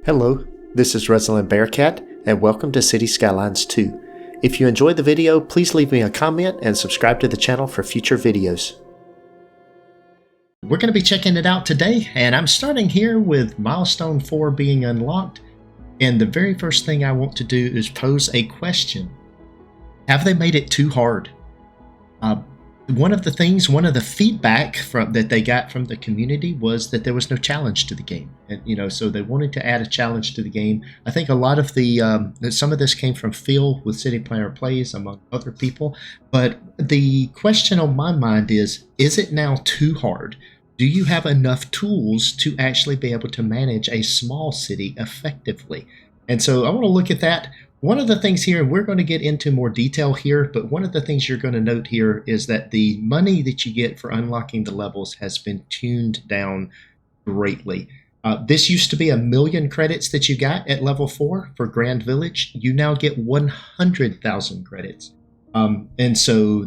Hello, this is Resilan Bearcat, and welcome to City Skylines 2. If you enjoyed the video, please leave me a comment and subscribe to the channel for future videos. We're going to be checking it out today, and I'm starting here with Milestone 4 being unlocked. And the very first thing I want to do is pose a question. Have they made it too hard? One of the feedback that they got from the community was that there was no challenge to the game, and so they wanted to add a challenge to the game. I think a lot of some of this came from Phil with City Planner Plays, among other people. But the question on my mind is it now too hard? Do you have enough tools to actually be able to manage a small city effectively? And so I want to look at that. One of the things here, and we're going to get into more detail here, but one of the things you're going to note here is that the money that you get for unlocking the levels has been tuned down greatly. This used to be 1,000,000 credits that you got at level 4 for Grand Village. You now get 100,000 credits. And so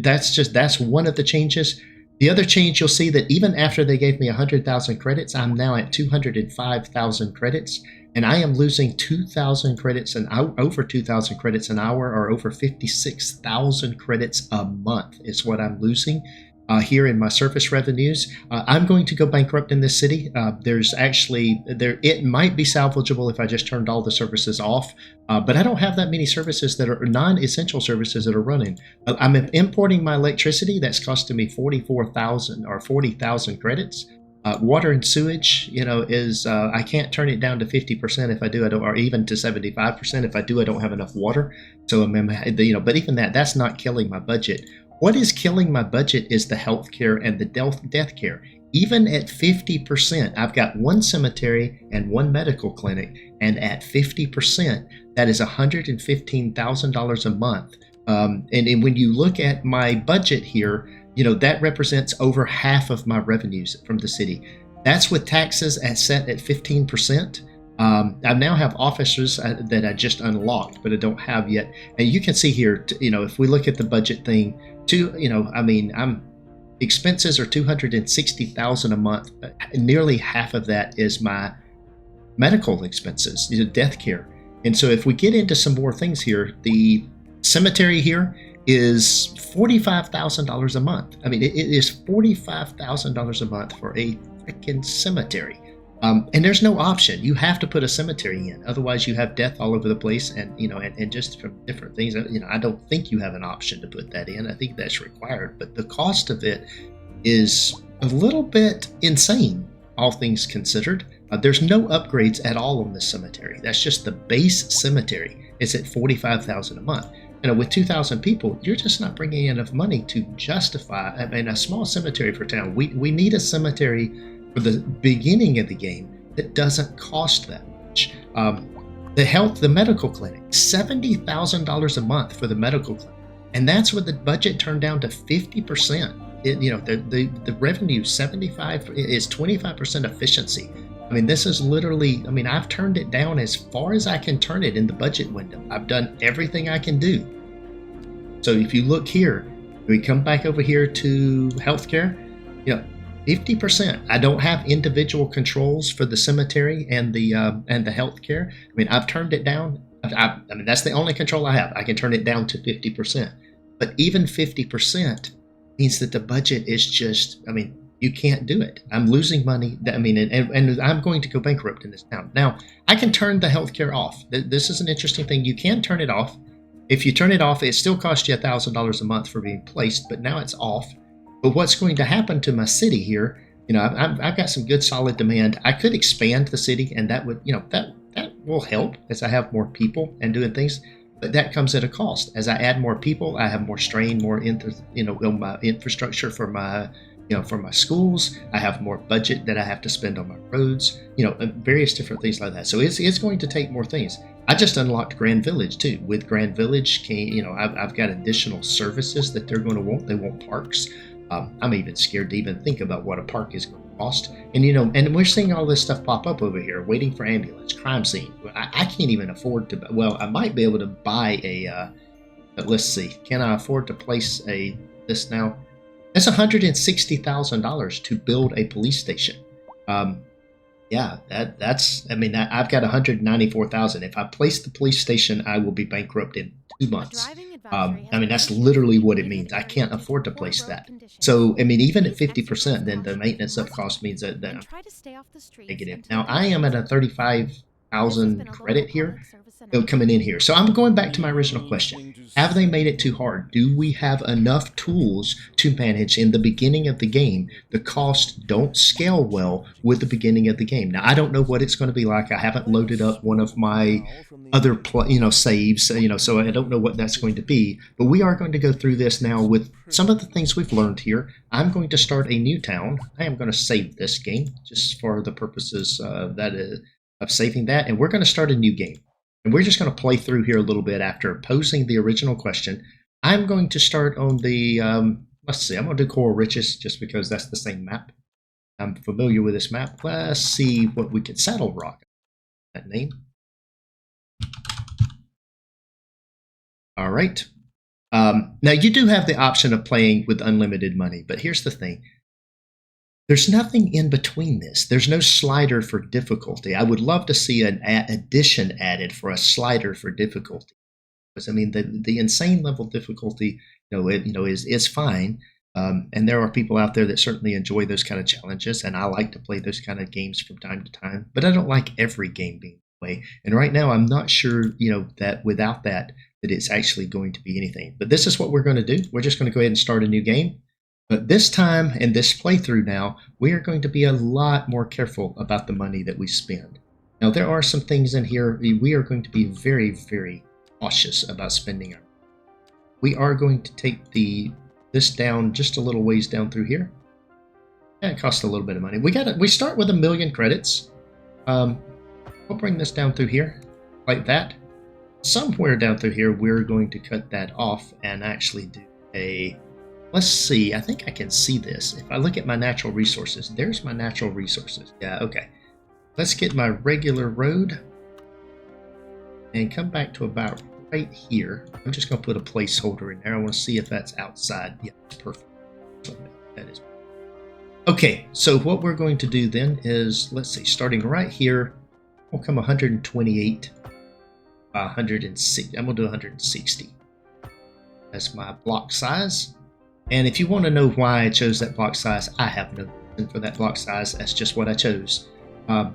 that's one of the changes. The other change, you'll see that even after they gave me 100,000 credits, I'm now at 205,000 credits. And I am losing 2,000 credits and over 2,000 credits an hour, or over 56,000 credits a month is what I'm losing here in my service revenues. I'm going to go bankrupt in this city. It might be salvageable if I just turned all the services off, but I don't have that many services that are non-essential services that are running. I'm importing my electricity. That's costing me 44,000 or 40,000 credits. Water and sewage, is I can't turn it down to 50% if I do, or even to 75%. If I do, I don't have enough water. So, but even that's not killing my budget. What is killing my budget is the healthcare and the death care. Even at 50%, I've got one cemetery and one medical clinic, and at 50%, that is $115,000 a month. And when you look at my budget here, that represents over half of my revenues from the city. That's with taxes set at 15%. I now have officers that I just unlocked, but I don't have yet. And you can see here, if we look at the budget thing, expenses are $260,000 a month. Nearly half of that is my medical expenses, death care. And so if we get into some more things here, the cemetery here is $45,000 a month. It is $45,000 a month for a freaking cemetery. And there's no option. You have to put a cemetery in. Otherwise, you have death all over the place, and just from different things. I don't think you have an option to put that in. I think that's required. But the cost of it is a little bit insane, all things considered. There's no upgrades at all on this cemetery. That's just the base cemetery. It's at $45,000 a month. With 2,000 people, you're just not bringing enough money to justify. A small cemetery for town. We need a cemetery for the beginning of the game that doesn't cost that much. The medical clinic, $70,000 a month for the medical clinic, and that's where the budget turned down to 50%. The revenue 75 is 25% efficiency. This is literally, I've turned it down as far as I can turn it in the budget window. I've done everything I can do. So if you look here, we come back over here to healthcare, 50%. I don't have individual controls for the cemetery and the healthcare. I've turned it down. That's the only control I have. I can turn it down to 50%. But even 50% means that the budget is just, you can't do it. I'm losing money. And I'm going to go bankrupt in this town. Now, I can turn the healthcare off. This is an interesting thing. You can turn it off. If you turn it off, it still costs you $1,000 a month for being placed, but now it's off. But what's going to happen to my city here? I've got some good solid demand. I could expand the city, and that would, that will help as I have more people and doing things. But that comes at a cost. As I add more people, I have more strain, more on my infrastructure for my schools. I have more budget that I have to spend on my roads, various different things like that. So it's going to take more things. I just unlocked Grand Village too. With Grand Village came, I've got additional services that they're going to want. They want parks. I'm even scared to even think about what a park is going to cost. And and we're seeing all this stuff pop up over here, waiting for ambulance, crime scene. I can't even afford to. Well, I might be able to buy a. But let's see. Can I afford to place this now? That's $160,000 to build a police station. Yeah, that's. I mean, I've got 194,000. If I place the police station, I will be bankrupt in 2 months. Driving advisory I has mean, been that's issued for the literally what it immediate means. I area can't due to afford to poor place road that. conditions. So, I mean, even at Please 50%, exercise then the caution and maintenance up must cost means that and I'm try to stay off the streets negative. until Now, I am conditions at a improve. This has been 35,000 a local credit here. public service Coming in announcement. here. So I'm going back to my You original are question. listening to Have they made it City too hard? Do we have enough tools to manage in the beginning of the game? The costs don't scale well with the beginning of the game. Now, I don't know what it's going to be like. I haven't loaded up one of my other saves, so I don't know what that's going to be. But we are going to go through this now with some of the things we've learned here. I'm going to start a new town. I am going to save this game just for the purposes of saving that, and we're going to start a new game. And we're just going to play through here a little bit after posing the original question. I'm going to start on the, let's see, I'm going to do Coral Riches just because that's the same map. I'm familiar with this map. Let's see what we could, Saddle Rock, that name. All right. Now, you do have the option of playing with unlimited money, but here's the thing. There's nothing in between this. There's no slider for difficulty. I would love to see an addition added for a slider for difficulty. Because I mean, the insane level difficulty, is fine. And there are people out there that certainly enjoy those kind of challenges, and I like to play those kind of games from time to time. But I don't like every game being that way. And right now, I'm not sure, that without that it's actually going to be anything. But this is what we're going to do. We're just going to go ahead and start a new game. But this time, in this playthrough now, we are going to be a lot more careful about the money that we spend. Now, there are some things in here we are going to be very, very cautious about spending our. We are going to take this down just a little ways down through here. And it costs a little bit of money. We start with 1,000,000 credits. We'll bring this down through here like that. Somewhere down through here, we're going to cut that off and actually do a. Let's see. I think I can see this. If I look at my natural resources, there's my natural resources. Yeah, okay. Let's get my regular road and come back to about right here. I'm just going to put a placeholder in there. I want to see if that's outside. Yeah, that's perfect. That is. Okay, so what we're going to do then is, let's see, starting right here, we'll come 128, 160. I'm going to do 160. That's my block size. And if you want to know why I chose that block size, I have no reason for that block size. That's just what I chose. Kind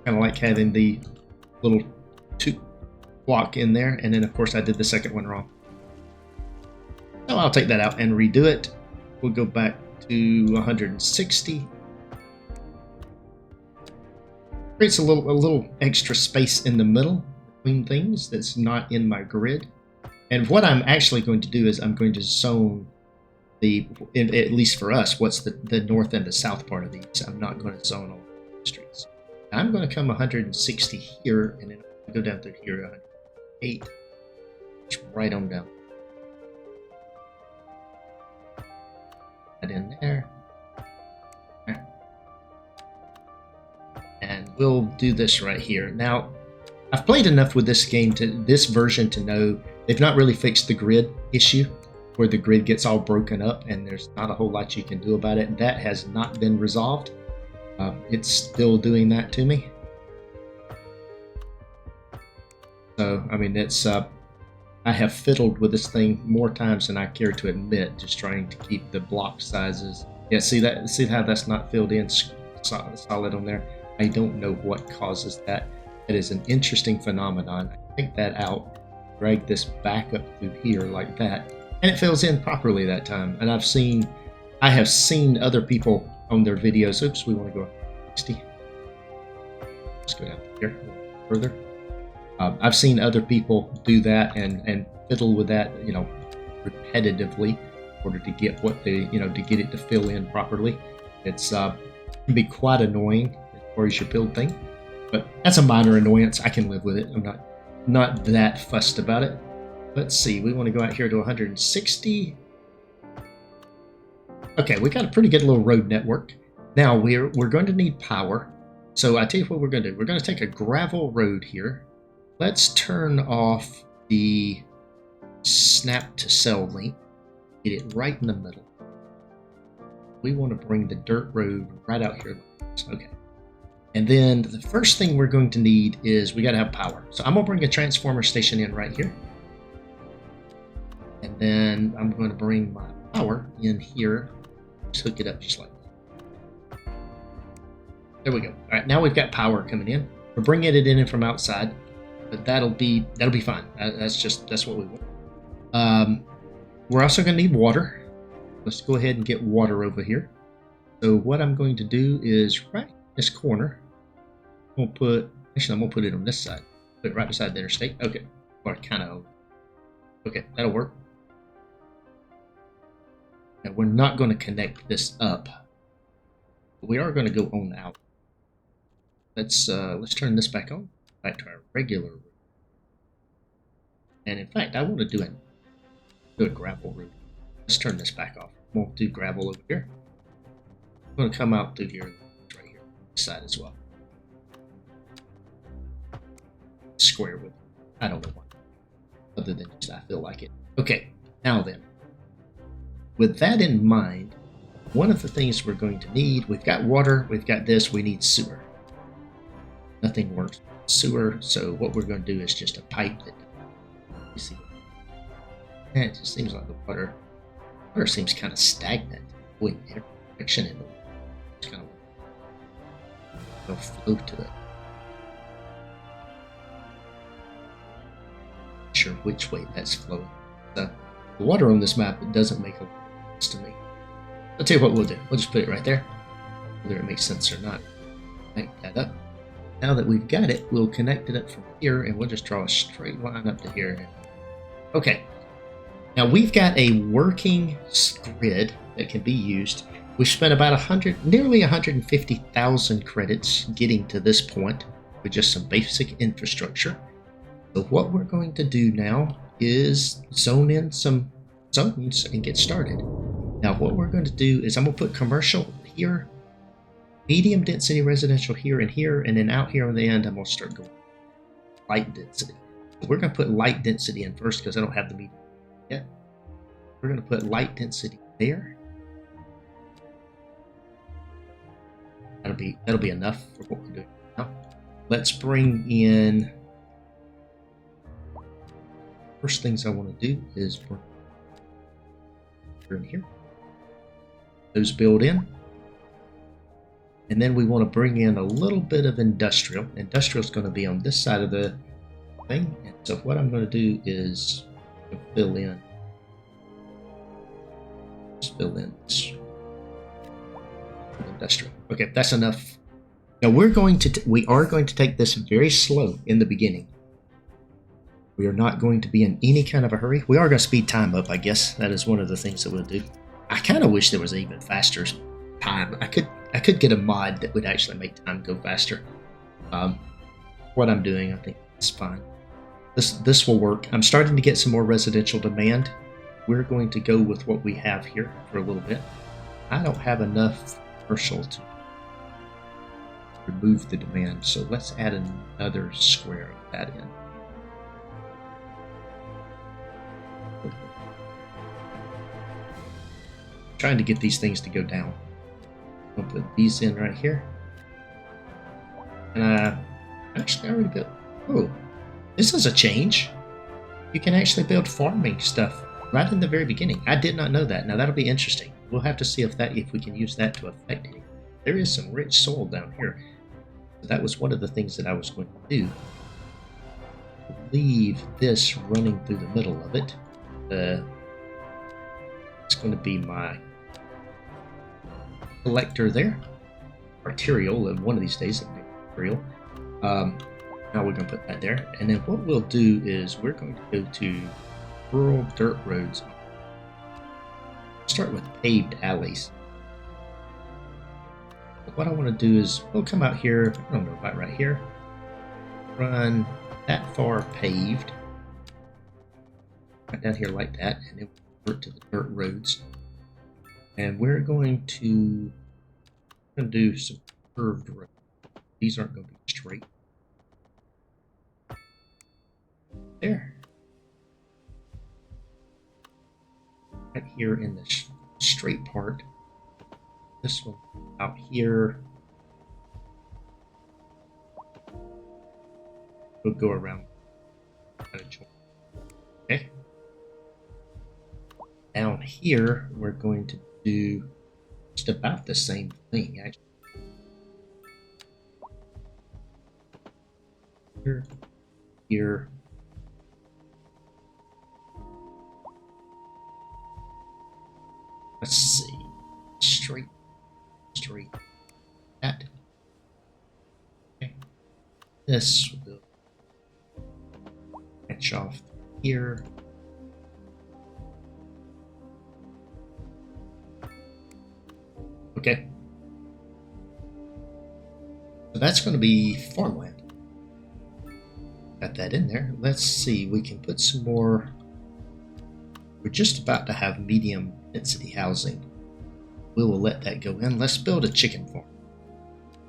of like having the little 2 block in there, and then of course I did the second one wrong. So I'll take that out and redo it. We'll go back to 160. Creates a little extra space in the middle between things that's not in my grid. And what I'm actually going to do is I'm going to zone at least for us, what's the north and the south part of these. I'm not going to zone all the streets. I'm going to come 160 here, and then I'll go down through here 108. Just right on down. That in there. And we'll do this right here. Now, I've played enough with this game this version to know they've not really fixed the grid issue, where the grid gets all broken up and there's not a whole lot you can do about it. That has not been resolved. It's still doing that to me. So, I mean, I have fiddled with this thing more times than I care to admit, just trying to keep the block sizes. Yeah, see how that's not filled in solid on there? I don't know what causes that. It is an interesting phenomenon. I take that out, drag this back up through here like that, and it fills in properly that time. And I have seen other people on their videos. Oops, we want to go 60. Let's go down here a little further. I've seen other people do that and fiddle with that, repetitively in order to get what they, to get it to fill in properly. It's can be quite annoying as far as your build thing, but that's a minor annoyance. I can live with it. I'm not that fussed about it. Let's see. We want to go out here to 160. Okay, we got a pretty good little road network. Now we're going to need power. So I tell you what we're going to do. We're going to take a gravel road here. Let's turn off the snap to cell link. Get it right in the middle. We want to bring the dirt road right out here. Okay. And then the first thing we're going to need is we got to have power. So I'm going to bring a transformer station in right here. And then I'm going to bring my power in here. Just hook it up just like that. There we go. All right, now we've got power coming in. We're bringing it in from outside, but that'll be fine. That's what we want. We're also going to need water. Let's go ahead and get water over here. So what I'm going to do is right in this corner. I'm going to put it on this side. Put it right beside the interstate. Okay. Or kind of. Okay, that'll work. Now we're not going to connect this up. We are going to go on out. Let's turn this back on. Back to our regular route. And in fact, I want to do a gravel route. Let's turn this back off. Won't do gravel over here. I'm going to come out through here, right here, this side as well. Square with it. I don't know why. Other than just I feel like it. Okay, now then. With that in mind, one of the things we're going to need, we've got water, we've got this, we need sewer. Nothing works with sewer, so what we're going to do is just a pipe that you see. And it just seems like the water seems kind of stagnant. With direction in the water. It's kind of no flow to it. Sure which way that's flowing. The water on this map doesn't make a lot of sense to me. I'll tell you what we'll do. We'll just put it right there, whether it makes sense or not. Connect that up. Now that we've got it, we'll connect it up from here, and we'll just draw a straight line up to here. Okay. Now we've got a working grid that can be used. We spent about nearly 150,000 credits getting to this point with just some basic infrastructure. So what we're going to do now is zone in some zones and get started. Now what we're going to do is I'm going to put commercial here, medium density residential here, and then out here on the end I'm going to start going light density. We're going to put light density in first because I don't have the medium yet. We're going to put light density there. That'll be enough for what we're doing now. Let's bring in. First things I want to do is bring here. Those build in. And then we want to bring in a little bit of industrial. Industrial is going to be on this side of the thing. And so what I'm going to do is fill in. Just fill in this industrial. Okay, that's enough. Now we are going to take this very slow in the beginning. We are not going to be in any kind of a hurry. We are going to speed time up, I guess. That is one of the things that we'll do. I kind of wish there was an even faster time. I could get a mod that would actually make time go faster. What I'm doing, I think it's fine. This will work. I'm starting to get some more residential demand. We're going to go with what we have here for a little bit. I don't have enough commercial to remove the demand, so let's add another square of that in. Trying to get these things to go down. I'll put these in right here. And actually I already built. Oh, this is a change. You can actually build farming stuff right in the very beginning. I did not know that. Now that'll be interesting. We'll have to see if we can use that to affect it. There is some rich soil down here. So that was one of the things that I was going to do. Leave this running through the middle of it. It's going to be my collector there. Arterial, and one of these days it'll be arterial. Now we're going to put that there. And then what we'll do is we're going to go to rural dirt roads. Start with paved alleys. But what I want to do is we'll come out here, I don't know, about right here. Run that far paved. Right down here like that, and then we'll convert to the dirt roads. And we're going to do some curved roads. These aren't going to be straight. There. Right here in the straight part, this one out here. We'll go around. Okay. Down here, we're going to do just about the same thing, actually. Here. Let's see. Straight. That. Okay. This will branch off here. Okay. So that's going to be farmland. Got that in there. Let's see. We can put some more. We're just about to have medium density housing. We will let that go in. Let's build a chicken farm.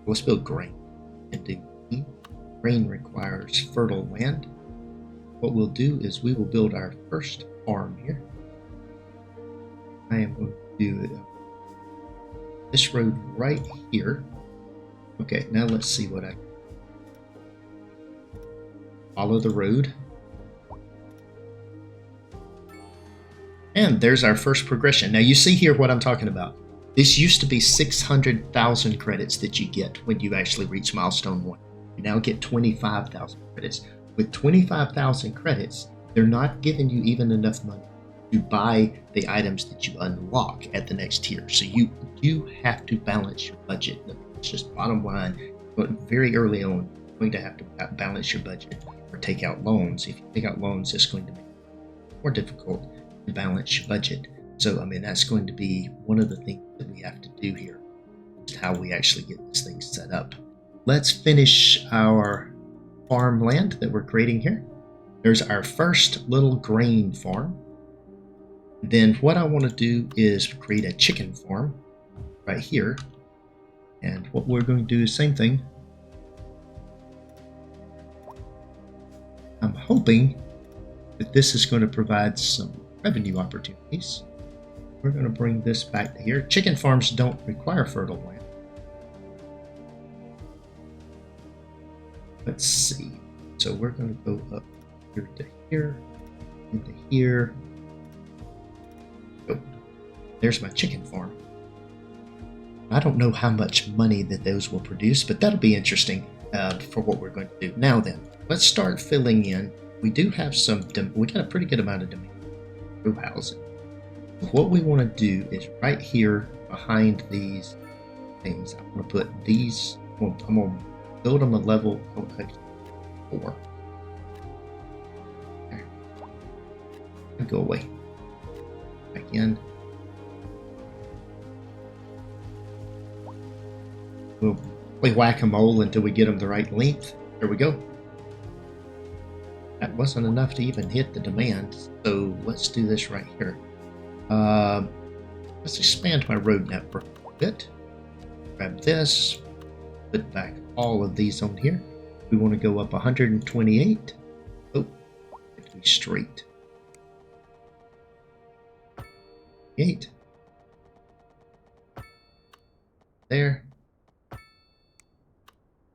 Let's build grain. And do grain requires fertile land. What we'll do is we will build our first farm here. I am going to do this road right here. Okay, now let's see what I follow the road. And there's our first progression. Now you see here what I'm talking about. This used to be 600,000 credits that you get when you actually reach milestone 1. You now get 25,000 credits. With 25,000 credits, they're not giving you even enough money to buy the items that you unlock at the next tier. So you have to balance your budget. It's just bottom line. But very early on, you're going to have to balance your budget or take out loans. If you take out loans, it's going to make it more difficult to balance your budget. So, I mean, that's going to be one of the things that we have to do here, is how we actually get this thing set up. Let's finish our farmland that we're creating here. There's our first little grain farm. Then what I want to do is create a chicken farm right here. And what we're going to do is same thing. I'm hoping that this is going to provide some revenue opportunities. We're going to bring this back to here. Chicken farms don't require fertile land. Let's see. So we're going to go up here to here, into here. Oh, there's my chicken farm. I don't know how much money that those will produce, but that'll be interesting for what we're going to do. Now then, let's start filling in. We do have we got a pretty good amount of demand for housing. What we want to do is right here behind these things, I'm going to put these, I'm going to build them a level 4. There. Go away. Back in. We'll play whack-a-mole until we get them the right length. There we go. That wasn't enough to even hit the demand, so let's do this right here. Let's expand my road network a bit. Grab this, put back all of these on here. We want to go up 128. Oh, it be straight. 8. There.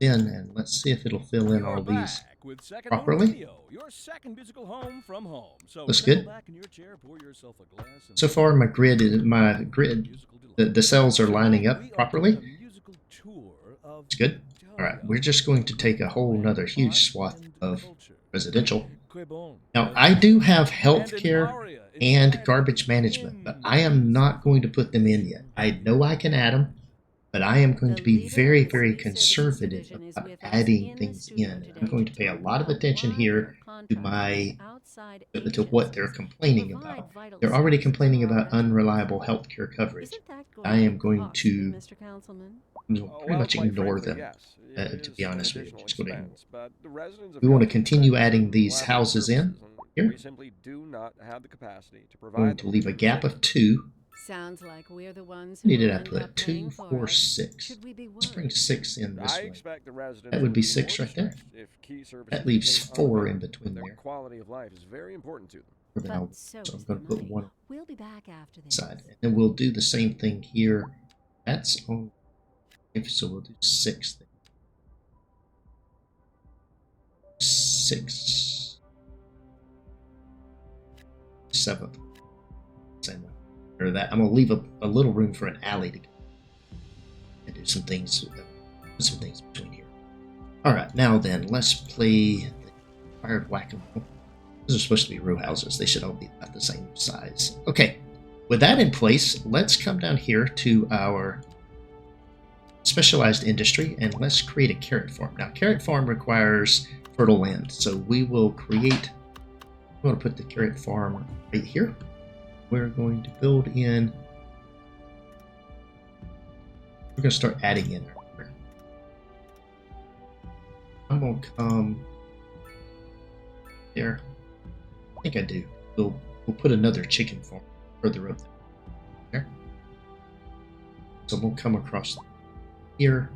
And let's see if it'll fill in all these properly. Looks good. So far, my grid, the cells are lining up properly. It's good. All right, we're just going to take a whole nother huge swath of residential. Now, I do have healthcare and garbage management, but I am not going to put them in yet. I know I can add them, but I am going to be very, very conservative about adding things in. I'm going to pay a lot of attention here to what they're complaining about. They're already complaining about unreliable healthcare coverage. I am going to pretty much ignore them, to be honest with you. Just go ahead. We want to continue adding these houses in here. We're going to leave a gap of 2. Sounds like we're the ones Who did I put? 2, 4, 6. Let's bring 6 in this way. That would be 6 right there. That leaves 4 in between there. So I'm going to put 1 on the side. And then we'll do the same thing here That's on. So we'll do 6 then. 6. 7th. Same way. Or that. I'm gonna leave a little room for an alley to go and do some things. Put some things between here. All right, now then, let's play the fired whack-a-mole. Those are supposed to be row houses. They should all be about the same size. Okay, with that in place, let's come down here to our specialized industry and let's create a carrot farm. Now, carrot farm requires fertile land, so we will create. I'm going to put the carrot farm right here. We're going to build in. We're going to start adding in our. I'm going to come there. I think I do. We'll put another chicken farm further up there. So we'll come across here.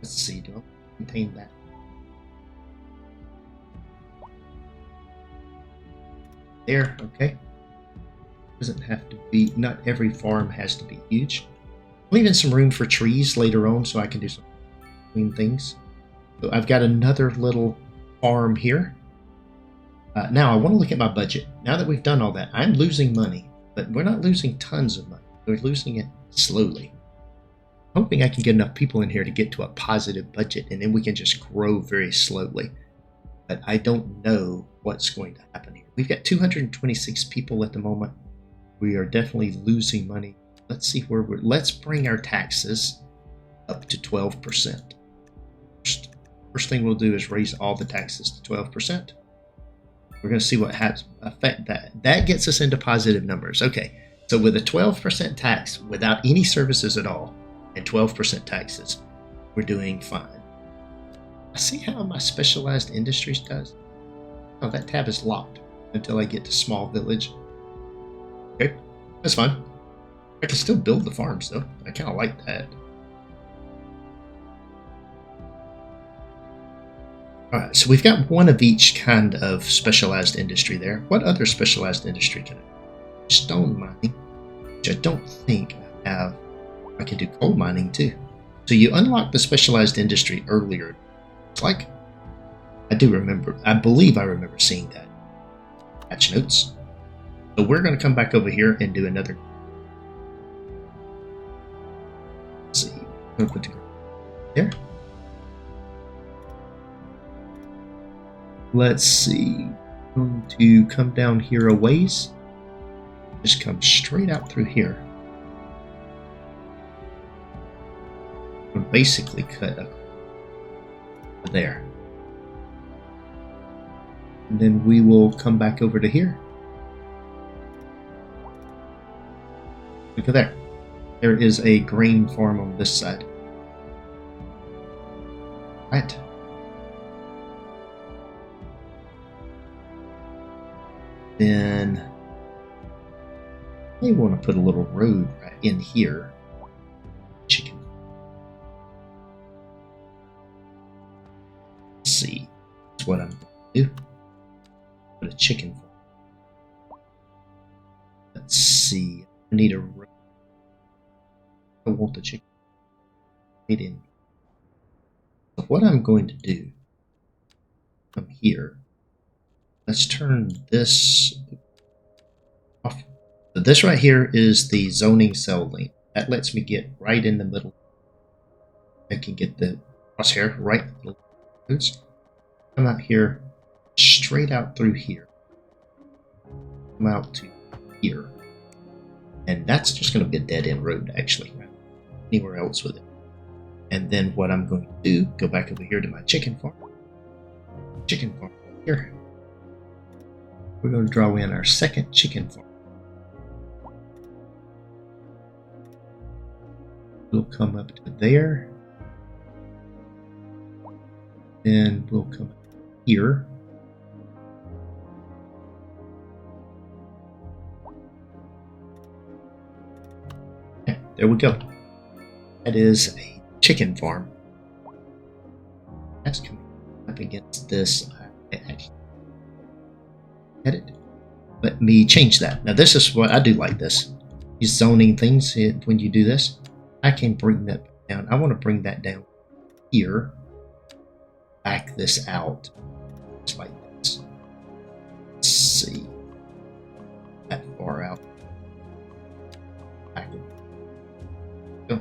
Let's see, do I contain that? There, okay. Doesn't have to be, not every farm has to be huge. Leaving some room for trees later on so I can do some clean things. So I've got another little farm here. Now I want to look at my budget. Now that we've done all that, I'm losing money, but we're not losing tons of money. We're losing it slowly. I'm hoping I can get enough people in here to get to a positive budget, and then we can just grow very slowly. But I don't know what's going to happen here. We've got 226 people at the moment. We are definitely losing money. Let's see where let's bring our taxes up to 12%. First thing we'll do is raise all the taxes to 12%. We're going to see what has effect that. That gets us into positive numbers. Okay, so with a 12% tax without any services at all and 12% taxes, we're doing fine. I see how my specialized industries does. Oh, that tab is locked until I get to small village. Okay, that's fine. I can still build the farms though. I kind of like that. Alright, so we've got one of each kind of specialized industry there. What other specialized industry can I do? Stone mining, which I don't think I have. I can do coal mining too. So you unlock the specialized industry earlier. It's like, I do remember, I believe I remember seeing that. Patch notes. So we're going to come back over here and do another. Let's see. I'm going to put the there. Let's see. I'm going to come down here a ways. Just come straight out through here. I'm basically cut up there. And then we will come back over to here. Look at there. There is a grain farm on this side. Right. Then I want to put a little road right in here. Chicken. Let's see. That's what I'm going to do. Put a chicken farm. Let's see. I need a road. I want the chicken right in. So what I'm going to do from here, let's turn this off. So this right here is the zoning cell lane. That lets me get right in the middle. I can get the crosshair right in the middle of the roads. Come out here, straight out through here. Come out to here. And that's just going to be a dead-end road, actually. Anywhere else with it. And then what I'm going to do, go back over here to my chicken farm. Chicken farm here. We're going to draw in our second chicken farm. We'll come up to there. Then we'll come up here. Okay, there we go. That is a chicken farm. That's coming up against this. edit. Let me change that. Now this is what I do like this. These zoning things, when you do this, I can bring that down. I want to bring that down here. Back this out. Just like this. Let's see. That far out. Back. Go.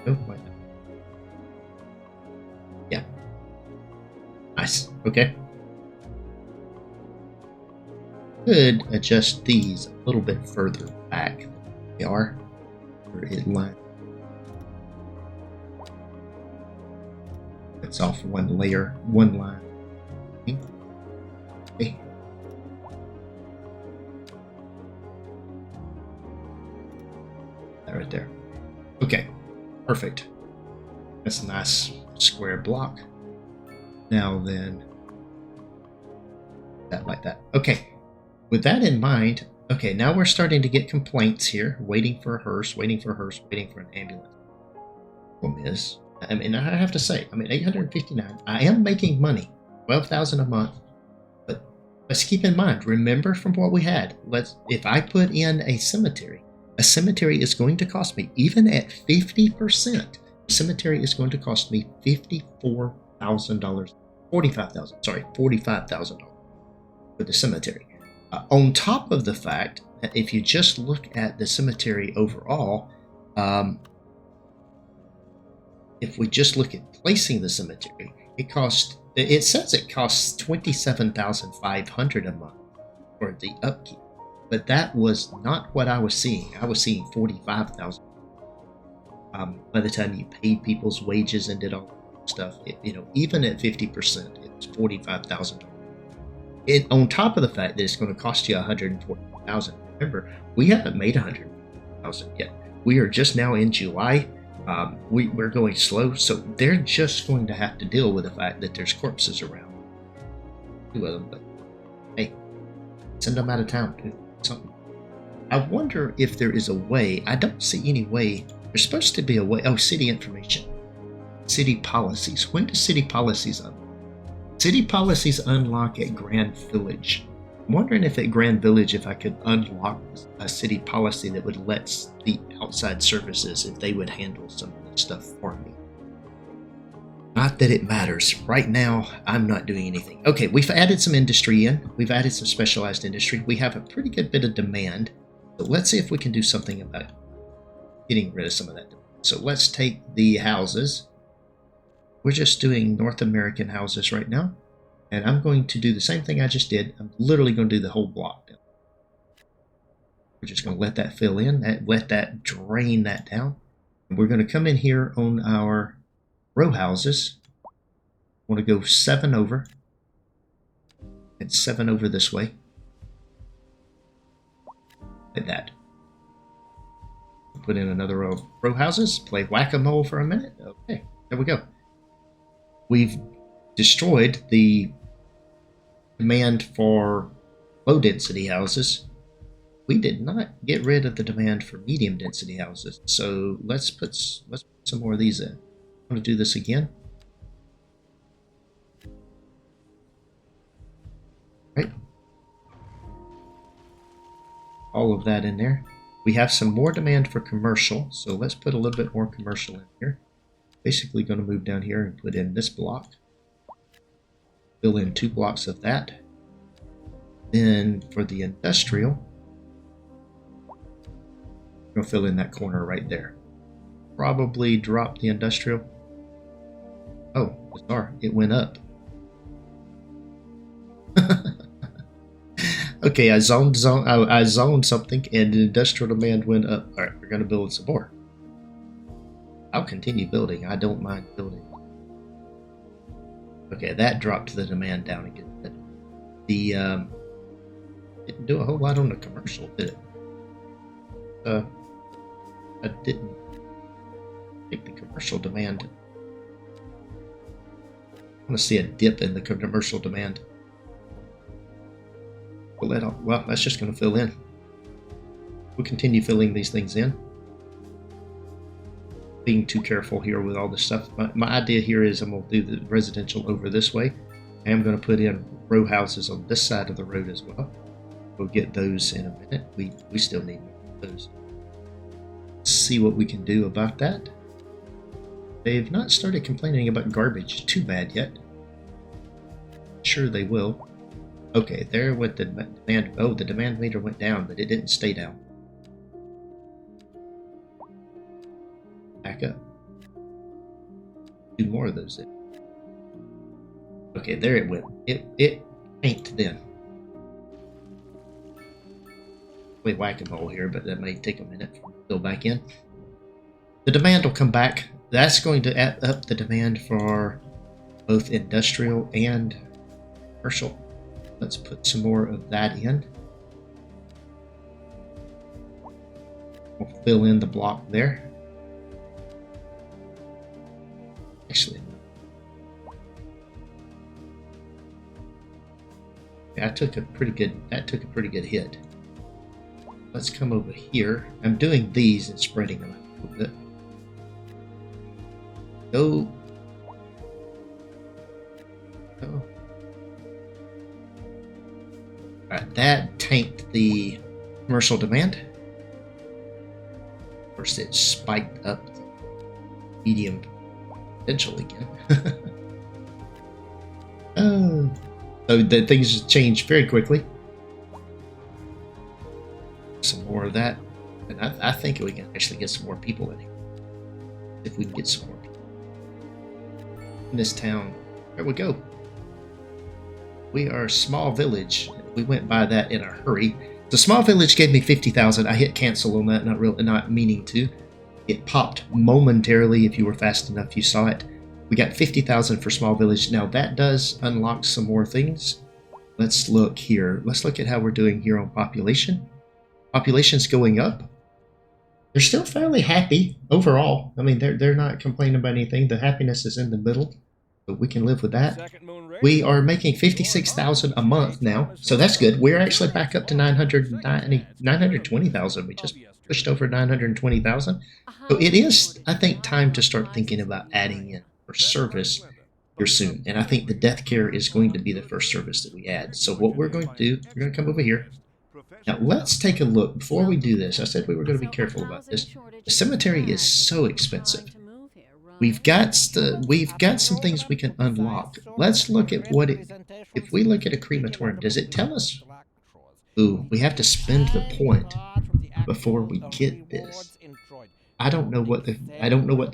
Oh, wait. Yeah. Nice. Okay. Could adjust these a little bit further back than they are. Where it line. It's off one layer, one line. Okay. That right there. Okay. Perfect. That's a nice square block. Now then, that like that. Okay. With that in mind, okay, now we're starting to get complaints here. Waiting for a hearse, waiting for a hearse, waiting for an ambulance. Problem is, I mean, I have to say, I mean, 859. I am making money, 12,000 a month. But let's keep in mind, remember from what we had. If I put in a cemetery is going to cost me, even at 50%, a cemetery is going to cost me $54,000, $45,000 for the cemetery. On top of the fact that if you just look at the cemetery overall, if we just look at placing the cemetery, it says it costs $27,500 a month for the upkeep, but that was not what I was seeing. I was seeing $45,000. By the time you paid people's wages and did all that stuff, even at 50%, it was $45,000. On top of the fact that it's going to cost you $140,000. Remember, we haven't made $140,000 yet. We are just now in July. We're going slow, so they're just going to have to deal with the fact that there's corpses around. Two of them, but hey, send them out of town. Do something. I wonder if there is a way. I don't see any way. There's supposed to be a way. Oh, city information, city policies. When do city policies unlock? City policies unlock at Grand Village. I'm wondering if at Grand Village, if I could unlock a city policy that would let the outside services, if they would handle some of this stuff for me. Not that it matters. Right now, I'm not doing anything. Okay, we've added some industry in. We've added some specialized industry. We have a pretty good bit of demand. So let's see if we can do something about getting rid of some of that demand. So let's take the houses. We're just doing North American houses right now. And I'm going to do the same thing I just did. I'm literally going to do the whole block down. We're just going to let that fill in, let that drain that down. And we're going to come in here on our row houses. I want to go 7 over. And 7 over this way. Like that. Put in another row of row houses. Play whack-a-mole for a minute. Okay, there we go. We've destroyed the demand for low density houses. We did not get rid of the demand for medium density houses. So let's put some more of these in. I'm going to do this again. Right. All of that in there. We have some more demand for commercial, so let's put a little bit more commercial in here. Basically going to move down here and put in this block. Fill in 2 blocks of that. Then for the industrial, I'm going to fill in that corner right there. Probably drop the industrial. Oh, bizarre, it went up. Okay, I zoned something and the industrial demand went up. All right, we're going to build some more. I'll continue building. I don't mind building. Okay, that dropped the demand down again. The didn't do a whole lot on the commercial, did it? I didn't think the commercial demand. I want to see a dip in the commercial demand. Well, that's just going to fill in. We'll continue filling these things in. being too careful here with all this stuff. My idea here is I'm going to do the residential over this way. I am going to put in row houses on this side of the road as well. We'll get those in a minute. We still need those. Let's see what we can do about that. They've not started complaining about garbage too bad yet. Sure they will. Okay, there went the demand. Oh, the demand meter went down, but it didn't stay down. Back up. Do more of those then. Okay, there it went. It tanked then. Play whack-a-mole here, but that may take a minute to go back in. The demand will come back. That's going to add up the demand for both industrial and commercial. Let's put some more of that in. We'll fill in the block there. Actually, that took a pretty good hit. Let's come over here. I'm doing these and spreading them out a little bit. Go. Oh. Alright, that tanked the commercial demand. Of course, it spiked up the medium potential again. Oh. So the things change very quickly. Some more of that. And I think we can actually get some more people in here. If we can get some more people in this town. There we go. We are a small village. We went by that in a hurry. The small village gave me 50,000. I hit cancel on that, not meaning to. It popped momentarily. If you were fast enough, you saw it. We got 50,000 for small village. Now that does unlock some more things. Let's look here. Let's look at how we're doing here on population. Population's going up. They're still fairly happy overall. I mean, they're not complaining about anything. The happiness is in the middle, but we can live with that. We are making 56,000 a month now, so that's good. We're actually back up to 920,000. We just pushed over 920,000. So it is, I think, time to start thinking about adding in for service here soon. And I think the death care is going to be the first service that we add. So what we're going to do, we're going to come over here. Now let's take a look. Before we do this, I said we were going to be careful about this. The cemetery is so expensive. We've got some things we can unlock. Let's look at what it. If we look at a crematorium, does it tell us? Ooh, we have to spend the point before we get this. I don't know what the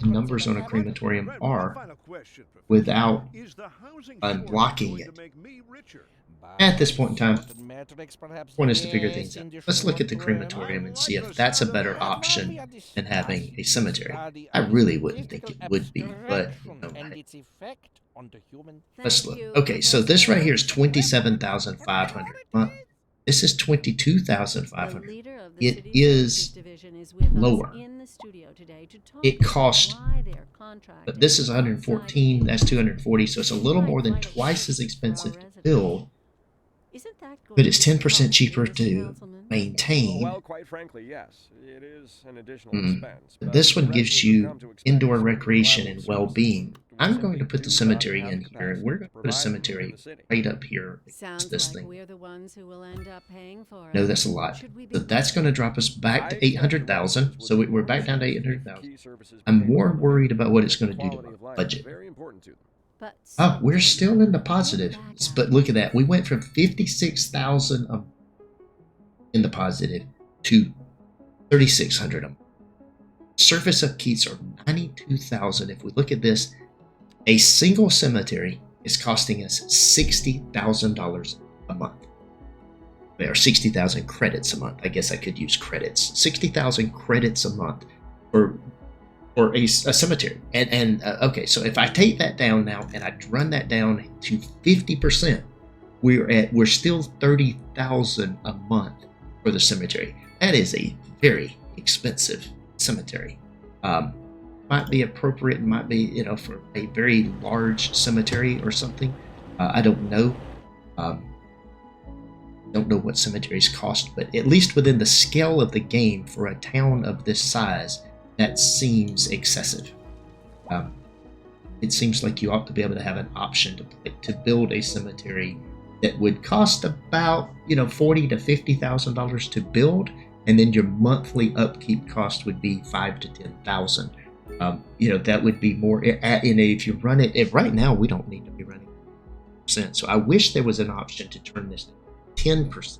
numbers on a crematorium are without unlocking it. At this point in time, the point is to figure things out. Let's look at the crematorium and see if that's a better option than having a cemetery. I really wouldn't think it would be, but you know, let's look. Okay, so this right here is 27,500 a month. This is 22,500. It is lower. It cost, but this is 114. That's 240. So it's a little more than twice as expensive to build. But it's 10% cheaper to maintain. Well, quite frankly, yes, it is an additional expense. This one gives you indoor recreation and well-being. I'm going to put the cemetery in here, and we're going to put a cemetery right up here against this thing. No, that's a lot. So that's going to drop us back to 800,000. So we're back down to 800,000. I'm more worried about what it's going to do to my budget. Oh, we're still in the positive. But look at that. We went from 56,000 in the positive to 3,600 a month. Surface upkeeps are 92,000. If we look at this, a single cemetery is costing us $60,000 a month. Or 60,000 credits a month. I guess I could use credits. 60,000 credits a month for a cemetery. Okay, so if I take that down now and I run that down to 50%, we're still 30,000 a month for the cemetery. That is a very expensive cemetery. Might be appropriate, might be, you know, for a very large cemetery or something. I don't know. Don't know what cemeteries cost, but at least within the scale of the game for a town of this size, that seems excessive. It seems like you ought to be able to have an option to build a cemetery that would cost about $40,000 to $50,000 to build, and then your monthly upkeep cost would be $5,000 to $10,000. That would be more. And if you run it right now, we don't need to be running %. So I wish there was an option to turn this to 10%.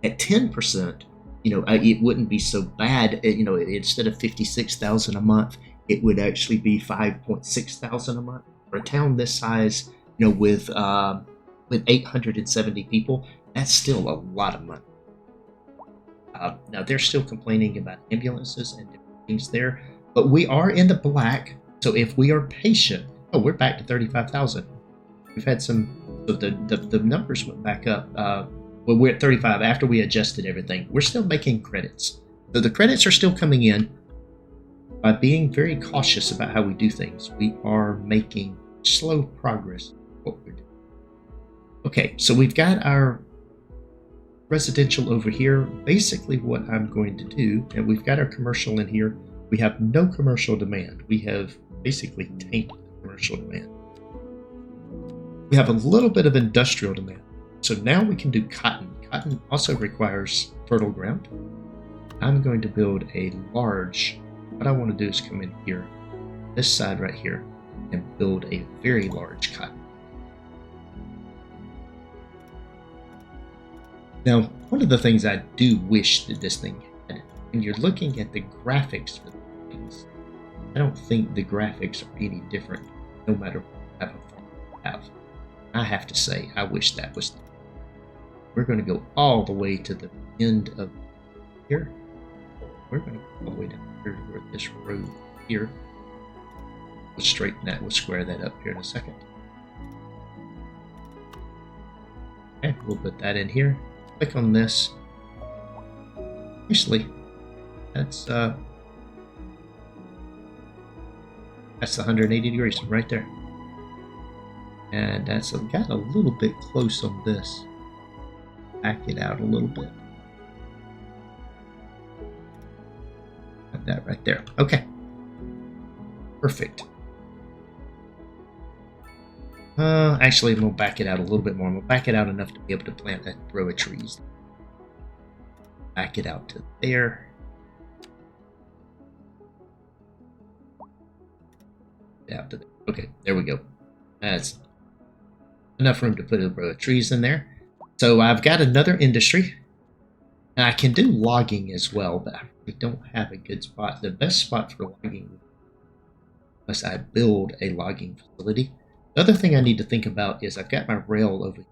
At 10%, it wouldn't be so bad. Instead of $56,000 a month, it would actually be $5,600 a month for a town this size. With 870 people, that's still a lot of money. Now they're still complaining about ambulances and different things there, but we are in the black. So if we are patient, we're back to 35,000. We've had some. So the numbers went back up. Well, we're at 35 after we adjusted everything. We're still making credits. So the credits are still coming in. By being very cautious about how we do things, we are making slow progress in what we're doing. Okay, so we've got our residential over here. Basically what I'm going to do, and we've got our commercial in here. We have no commercial demand. We have basically tainted the commercial demand. We have a little bit of industrial demand. So now we can do cotton. Cotton also requires fertile ground. I'm going to build a large, what I want to do is come in here, this side right here, and build a very large cotton. Now, one of the things I do wish that this thing had, when you're looking at the graphics for things, I don't think the graphics are any different no matter what type of farm you have. I have to say, I wish that was. We're going to go all the way to the end of here. We're going to go all the way down here to where this road here. We'll straighten that. We'll square that up here in a second. Okay, we'll put that in here. Click on this. Actually, that's the 180 degrees right there. And that's got a little bit close on this. Back it out a little bit. Got that right there. Okay. Perfect. Actually, I'm going to back it out a little bit more. I'm going to back it out enough to be able to plant that row of trees. Back it out to there. Out to there. Okay, there we go. That's enough room to put a row of trees in there. So I've got another industry. Now I can do logging as well, but I really don't have a good spot. The best spot for logging, unless I build a logging facility. The other thing I need to think about is I've got my rail over here.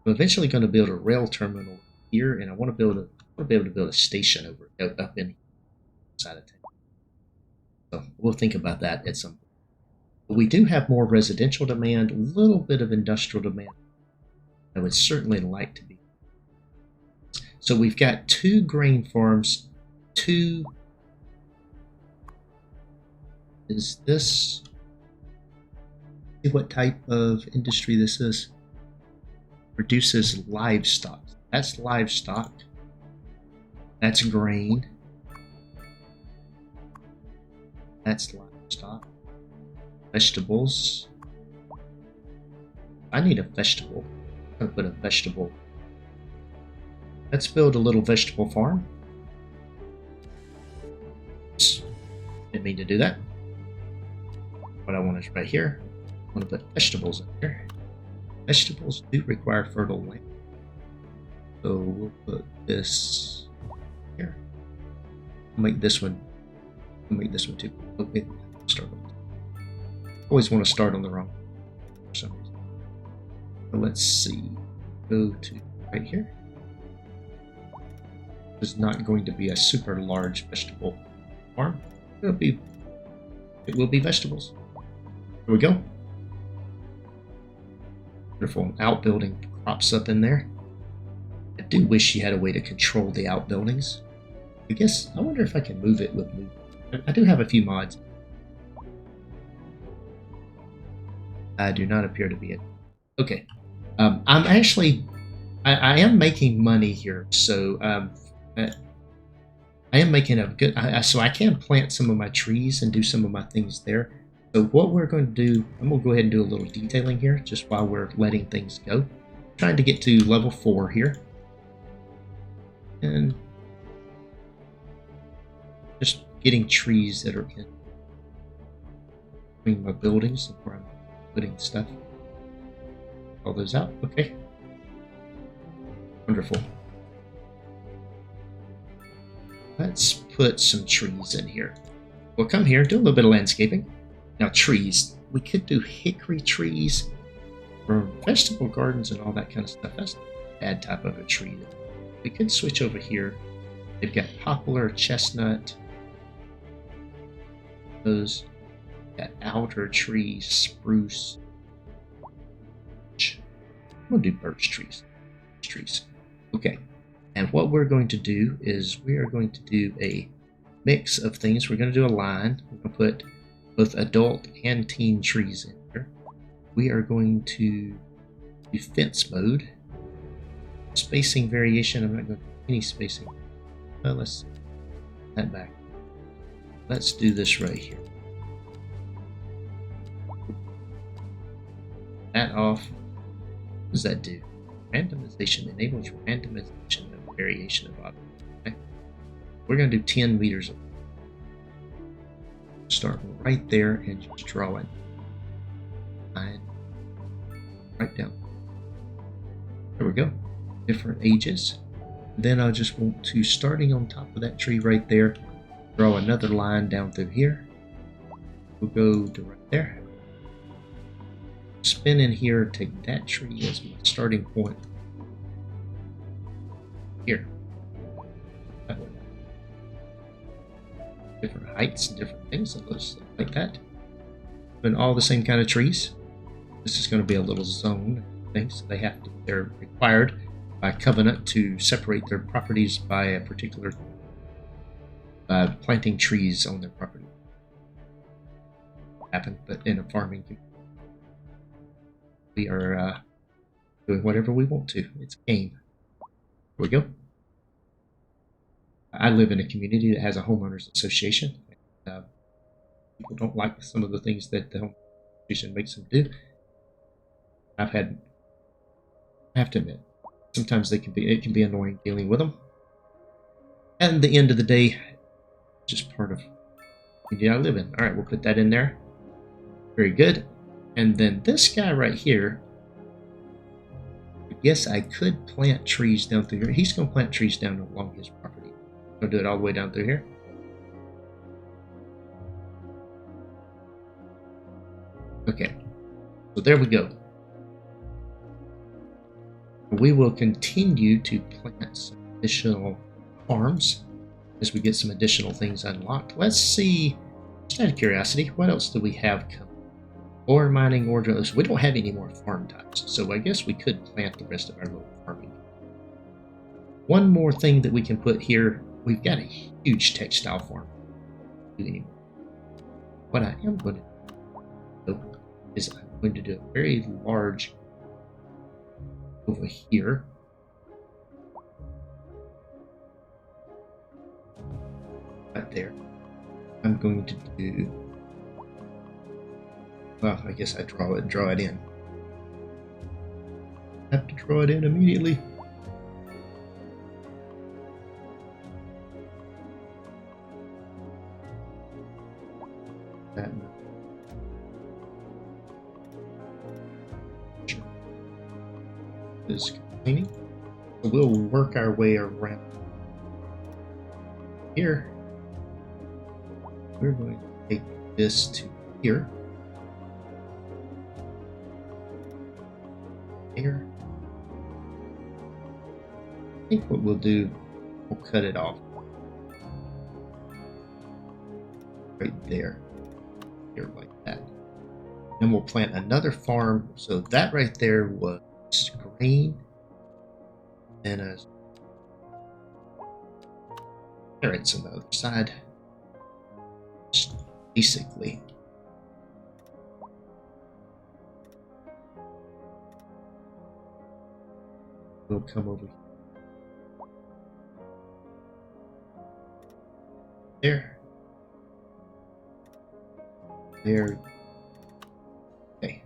I'm eventually going to build a rail terminal here, and I want to be able to build a station up in the side of town. So we'll think about that at some point. But we do have more residential demand, a little bit of industrial demand. I would certainly like to be. So we've got 2 grain farms, 2. Is this? See what type of industry this is? Produces livestock. That's livestock. That's grain. That's livestock. Vegetables. I need a vegetable. I'm gonna put a vegetable. Let's build a little vegetable farm. Didn't mean to do that. What I want is right here. I want to put vegetables in here. Vegetables do require fertile land. So we'll put this here. I'll make this one. I'll make this one too. Okay, start on. Always want to start on the wrong for some reason. So let's see. Go to right here. This is not going to be a super large vegetable farm. It will be vegetables. Here we go. Wonderful outbuilding crops up in there. I do wish you had a way to control the outbuildings. I wonder if I can move it with move. I do have a few mods. I do not appear to be it. Okay. I'm actually I am making money here, so I am making a good, so I can plant some of my trees and do some of my things there. So what we're going to do, I'm going to go ahead and do a little detailing here just while we're letting things go. Trying to get to level 4 here. And just getting trees that are in between my buildings and where I'm putting stuff. All those out. Okay. Wonderful. Let's put some trees in here. We'll come here, do a little bit of landscaping. Now trees. We could do hickory trees for vegetable gardens and all that kind of stuff. That's a bad type of a tree. We could switch over here. They've got poplar, chestnut. Those got alder trees, spruce. I'm gonna do birch trees. Okay. And what we're going to do is we are going to do a mix of things. We're going to do a line. We're going to put both adult and teen trees in here. We are going to do fence mode. Spacing variation. I'm not going to do any spacing. Let's put that back. Let's do this right here. That off. What does that do? Randomization enables randomization of variation of objects. Okay? We're going to do 10 meters. Start right there and just draw it. Line right down. There we go. Different ages. Then I just want to, starting on top of that tree right there, draw another line down through here. We'll go to right there. Spin in here, take that tree as my starting point. Here. Different heights and different things, it looks like that. And all the same kind of trees. This is going to be a little zone thing, so they're required by covenant to separate their properties by a particular planting trees on their property. Happen, but in a farming community. We are doing whatever we want to. It's a game. Here we go. I live in a community that has a homeowners association. People don't like some of the things that the homeowners association makes them do. I have to admit, sometimes it can be annoying dealing with them. And at the end of the day, just part of the community I live in. All right, we'll put that in there. Very good. And then this guy right here, I guess I could plant trees down through here. He's going to plant trees down along his property. I'm going to do it all the way down through here. Okay, so there we go. We will continue to plant some additional farms as we get some additional things unlocked. Let's see, just out of curiosity, what else do we have coming? Ore mining, ore drilling. We don't have any more farm types, so I guess we could plant the rest of our little farming. One more thing that we can put here, we've got a huge textile farm. What I am going to do is I'm going to do a very large over here. Right there. I'm going to do, well, I guess I draw it in. I have to draw it in immediately. That is complaining. So we'll work our way around here. We're going to take this to here. Here. I think what we'll do, we'll cut it off right there, here like that. Then we'll plant another farm. So that right there was green, and a carrots on the other side. Just basically. We'll come over here. There. There. Okay.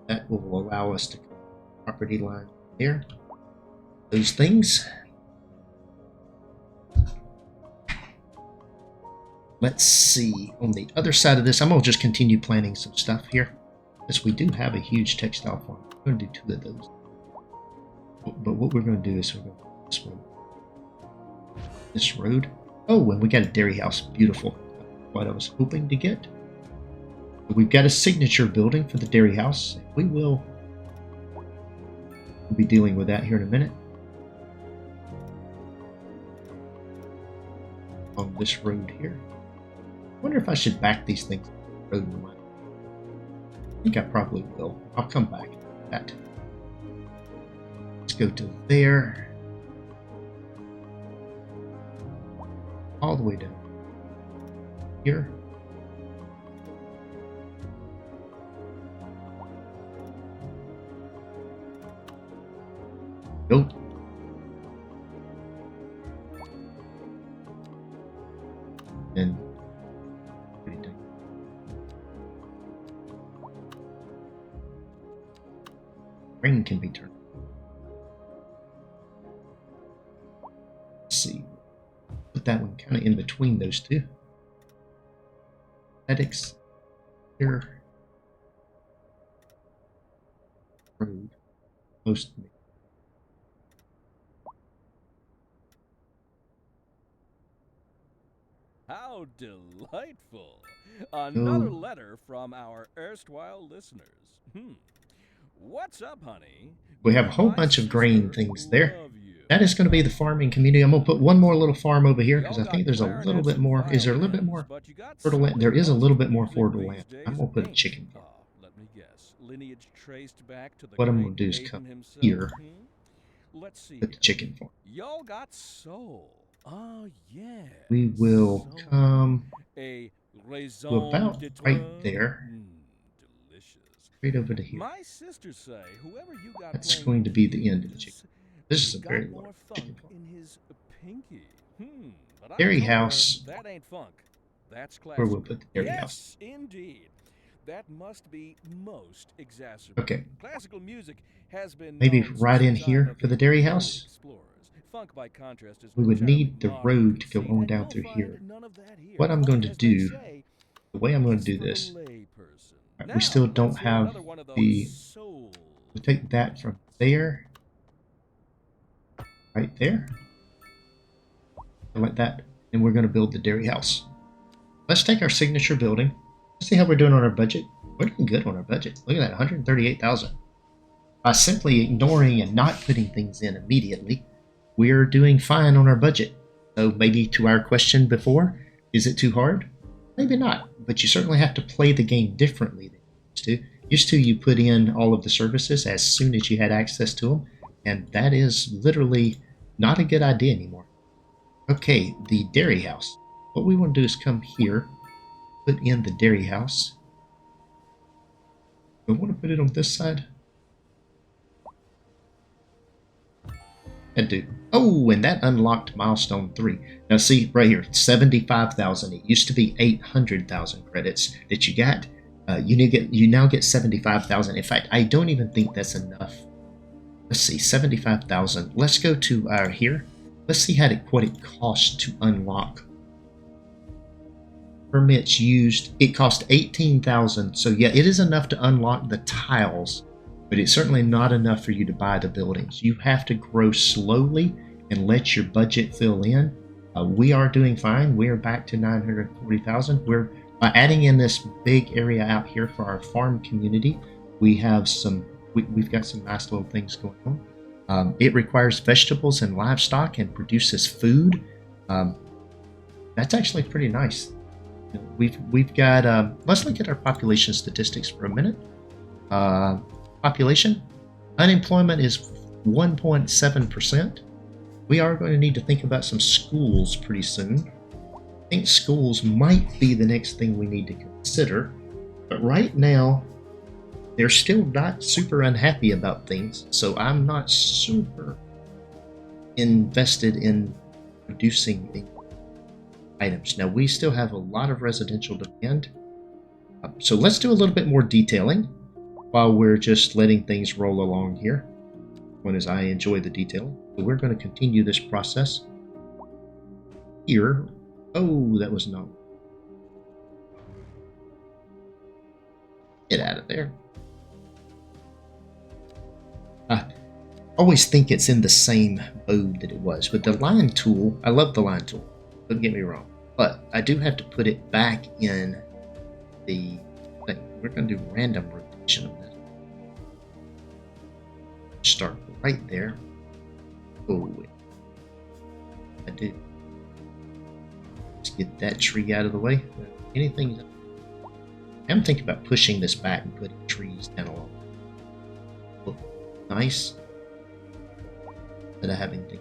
That will allow us to property line there. Those things. Let's see. On the other side of this, I'm going to just continue planting some stuff here. Because we do have a huge textile farm. We're going to do 2 of those. But what we're going to do is we're going to do this one. This road. Oh, and we got a dairy house. Beautiful. What I was hoping to get. We've got a signature building for the dairy house. We'll be dealing with that here in a minute. On this road here. I wonder if I should back these things to the road line. I think I probably will. I'll come back to that. Let's go to there. All the way down here. Go. And ring can be turned. Let's see. Put that one kind of in between those two. Aesthetics here. Road. Most. How delightful! Another letter from our erstwhile listeners. What's up, honey? We have a whole bunch of grain things there. That is going to be the farming community. I'm going to put one more little farm over here because I think there's a little bit more. Is there a little bit more fertile land? There is a little bit more fertile land. I'm going to put a chicken farm. Let me guess. Lineage traced back to the What I'm going to do is come here. Let's see. Put the chicken farm. Y'all got soul. Oh yeah. We will come a to about right there. Right over to here. My sisters say whoever you got That's going to be the end of the chicken. This is a very large chicken farm. In his pinky. Dairy house. That ain't funk. That's classic. Where we'll put the dairy house. Yes, indeed. That must be most exacerbated. Okay. Classical music has been maybe right in here for the dairy house. Funk, by contrast, is we would need the road to go on down through here. What I'm going to do, the way I'm going to do this, right, we still don't have the, we'll take that from there, right there, like that, and we're going to build the dairy house. Let's take our signature building. Let's see how we're doing on our budget. We're doing good on our budget. Look at that, 138,000. By simply ignoring and not putting things in immediately, we're doing fine on our budget. So maybe to our question before, is it too hard? Maybe not, but you certainly have to play the game differently than you used to. Used to, you put in all of the services as soon as you had access to them, and that is literally not a good idea anymore. Okay, the dairy house. What we want to do is come here, put in the dairy house. I want to put it on this side. And do. Oh, and that unlocked milestone 3. Now see right here, 75,000. It used to be 800,000 credits that you got. You now get 75,000. In fact, I don't even think that's enough. Let's see, 75,000. Let's go to our here. Let's see what it costs to unlock. Permits used. It cost 18,000. So yeah, it is enough to unlock the tiles. But it's certainly not enough for you to buy the buildings. You have to grow slowly and let your budget fill in. We are doing fine. We are back to 940,000. We're adding in this big area out here for our farm community. We have we've got some nice little things going on. It requires vegetables and livestock and produces food. That's actually pretty nice. We've got. Let's look at our population statistics for a minute. Population, unemployment is 1.7%. We are going to need to think about some schools pretty soon. I think schools might be the next thing we need to consider, but right now they're still not super unhappy about things, so I'm not super invested in reducing items. Now we still have a lot of residential demand. So let's do a little bit more detailing while we're just letting things roll along here. One is I enjoy the detailing. So we're going to continue this process here. Oh, that was not. Get out of there. I always think it's in the same mode that it was. But the line tool, I love the line tool. Don't get me wrong. But I do have to put it back in the thing. We're going to do random rotation of this. Start right there. Oh, I do. Let's get that tree out of the way. Anything. I'm thinking about pushing this back and putting trees down along. Look nice. Instead of having to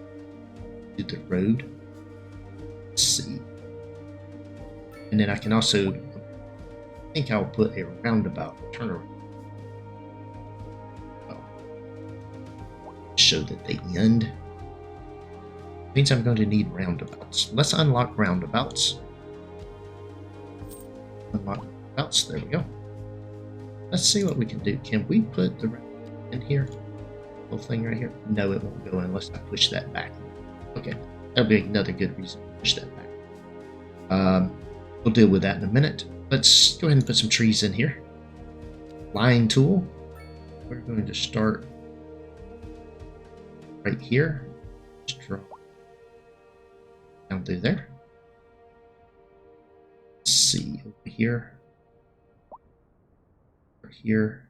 do the road. Let's see. And then I can also, I think I'll put a roundabout turnaround. Show that they end. Means I'm going to need roundabouts. Let's unlock roundabouts. Unlock roundabouts. There we go. Let's see what we can do. Can we put the in here? Little thing right here? No, it won't go unless I push that back. Okay, that'll be another good reason to push that back. We'll deal with that in a minute. Let's go ahead and put some trees in here. Line tool. We're going to start right here. Just draw down through there. Let's see over here. Over here.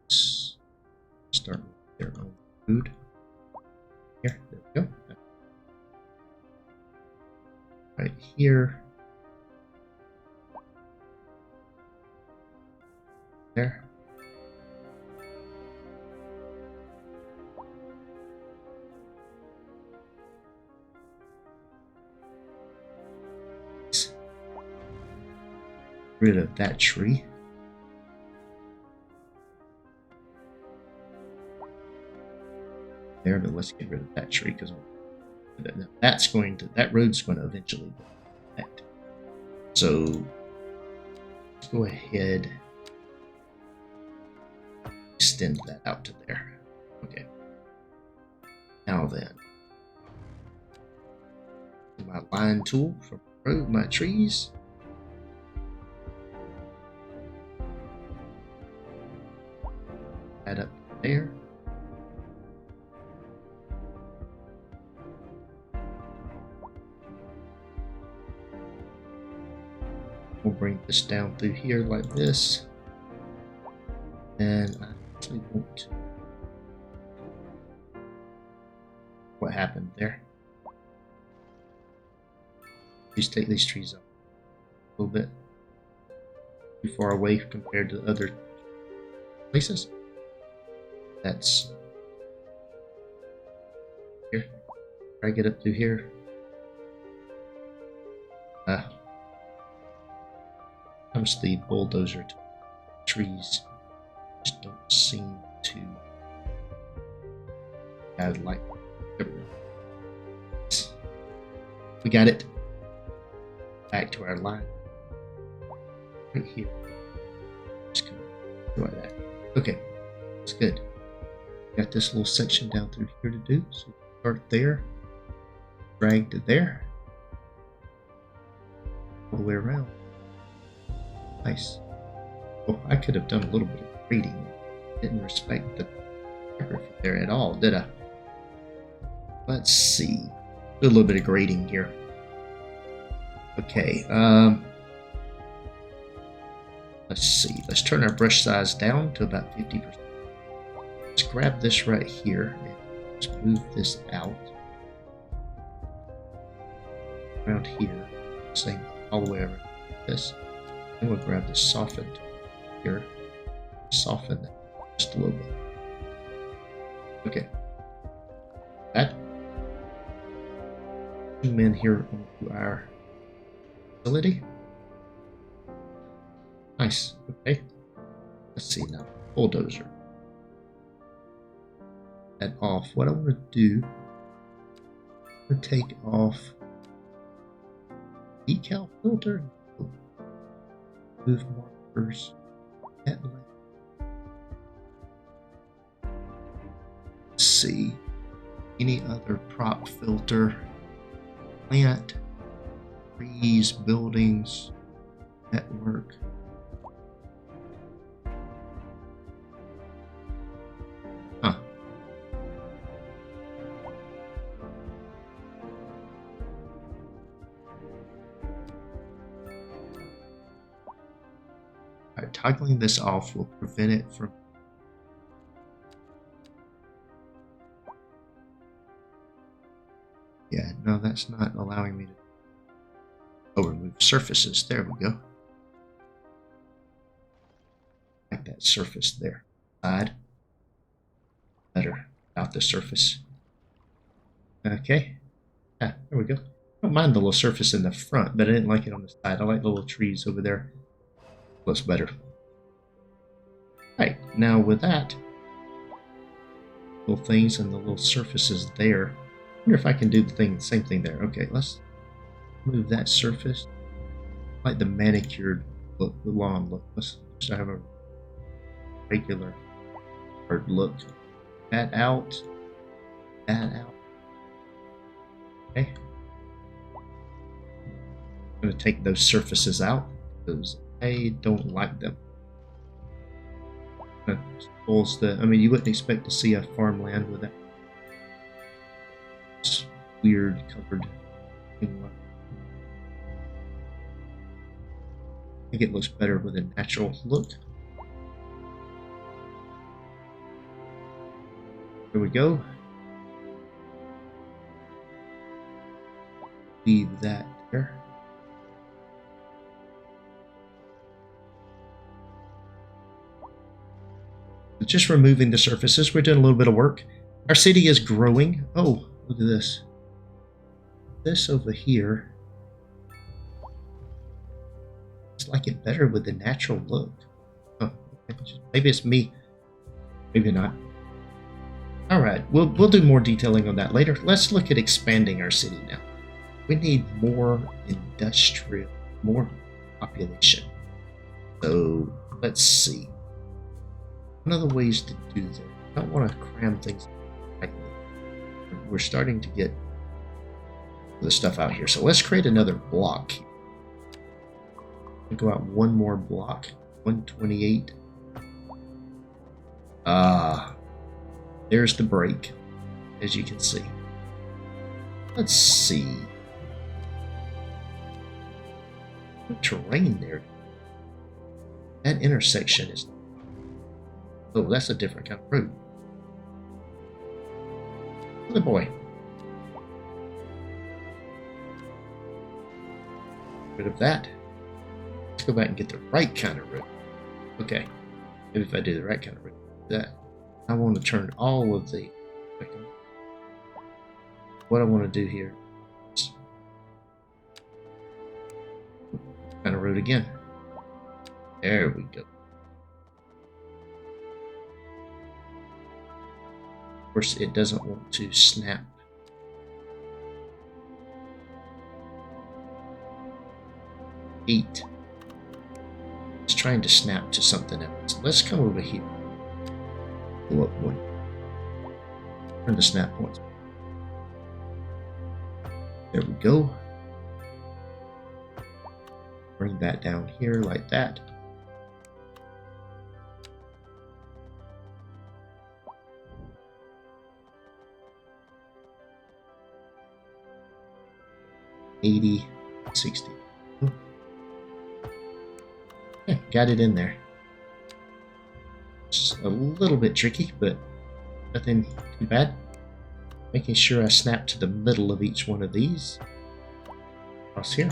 Let's start with their own food. Here, there we go. Right here. There. Rid of that tree. There, but let's get rid of that tree because that's going to, that road's going to eventually connect. So let's go ahead. Extend that out to there. Okay. Now then, my line tool for road my trees. Add up there. We'll bring this down through here like this. And I actually want to. What happened there? Please take these trees up a little bit too far away compared to other places. That's here. Try to get up through here. Comes the bulldozer to trees. Just don't seem to. I'd like. We got it. Back to our line. Right here. Just come like that. Okay, that's good. Got this little section down through here to do. So start there. Drag to there. All the way around. Nice. Oh, I could have done a little bit of grading. Didn't respect the topography there at all, did I? Let's see. Do a little bit of grading here. Okay. Let's see. Let's turn our brush size down to about 50%. Let's grab this right here and let's move this out. Around here. Same all the way around this. Then we'll grab the soften here. Soften that just a little bit. Okay. That. Zoom in here onto our facility. Nice. Okay. Let's see now. Bulldozer. that off. What I want to do, I'm going to take off decal filter, move markers, that length. Let's see, any other prop filter, plant, trees, buildings, network. Huh. Alright, toggling this off will prevent it from no, that's not allowing me to remove surfaces. There we go. Like that surface there. Side. Better out the surface. Okay. There we go. I don't mind the little surface in the front, but I didn't like it on the side. I like the little trees over there. Looks better. Right, now with that, little things and the little surfaces there. I wonder if I can do the same thing there. Okay, let's move that surface. I like the manicured look, the lawn look. Let's just have a regular hard look. That out. That out. Okay. I'm going to take those surfaces out because I don't like them. It spoils the. I mean, you wouldn't expect to see a farmland with that weird covered thing. I think it looks better with a natural look. There we go. Leave that there. Just removing the surfaces. We're doing a little bit of work. Our city is growing. Oh, look at this. This over here. It's like it better with the natural look. Oh, okay. Maybe it's me. Maybe not. All right, we'll do more detailing on that later. Let's look at expanding our city now. We need more industrial, more population. So let's see. One of the ways to do that, I don't want to cram things tightly. We're starting to get the stuff out here. So let's create another block. Go out one more block, 128. There's the break, as you can see. Let's see. The terrain there. That intersection is. Oh, that's a different kind of road. Good boy. Rid of that. Let's go back and get the right kind of road. Okay. Maybe if I do the right kind of road. That. I want to turn all of the. What I want to do here is kind of road again. There we go. Of course, it doesn't want to snap. It's trying to snap to something else. Let's come over here. Go up one. Turn the snap points. There we go. Bring that down here like that. $80, $60. Yeah, got it in there. It's a little bit tricky, but nothing too bad. Making sure I snap to the middle of each one of these. Across here.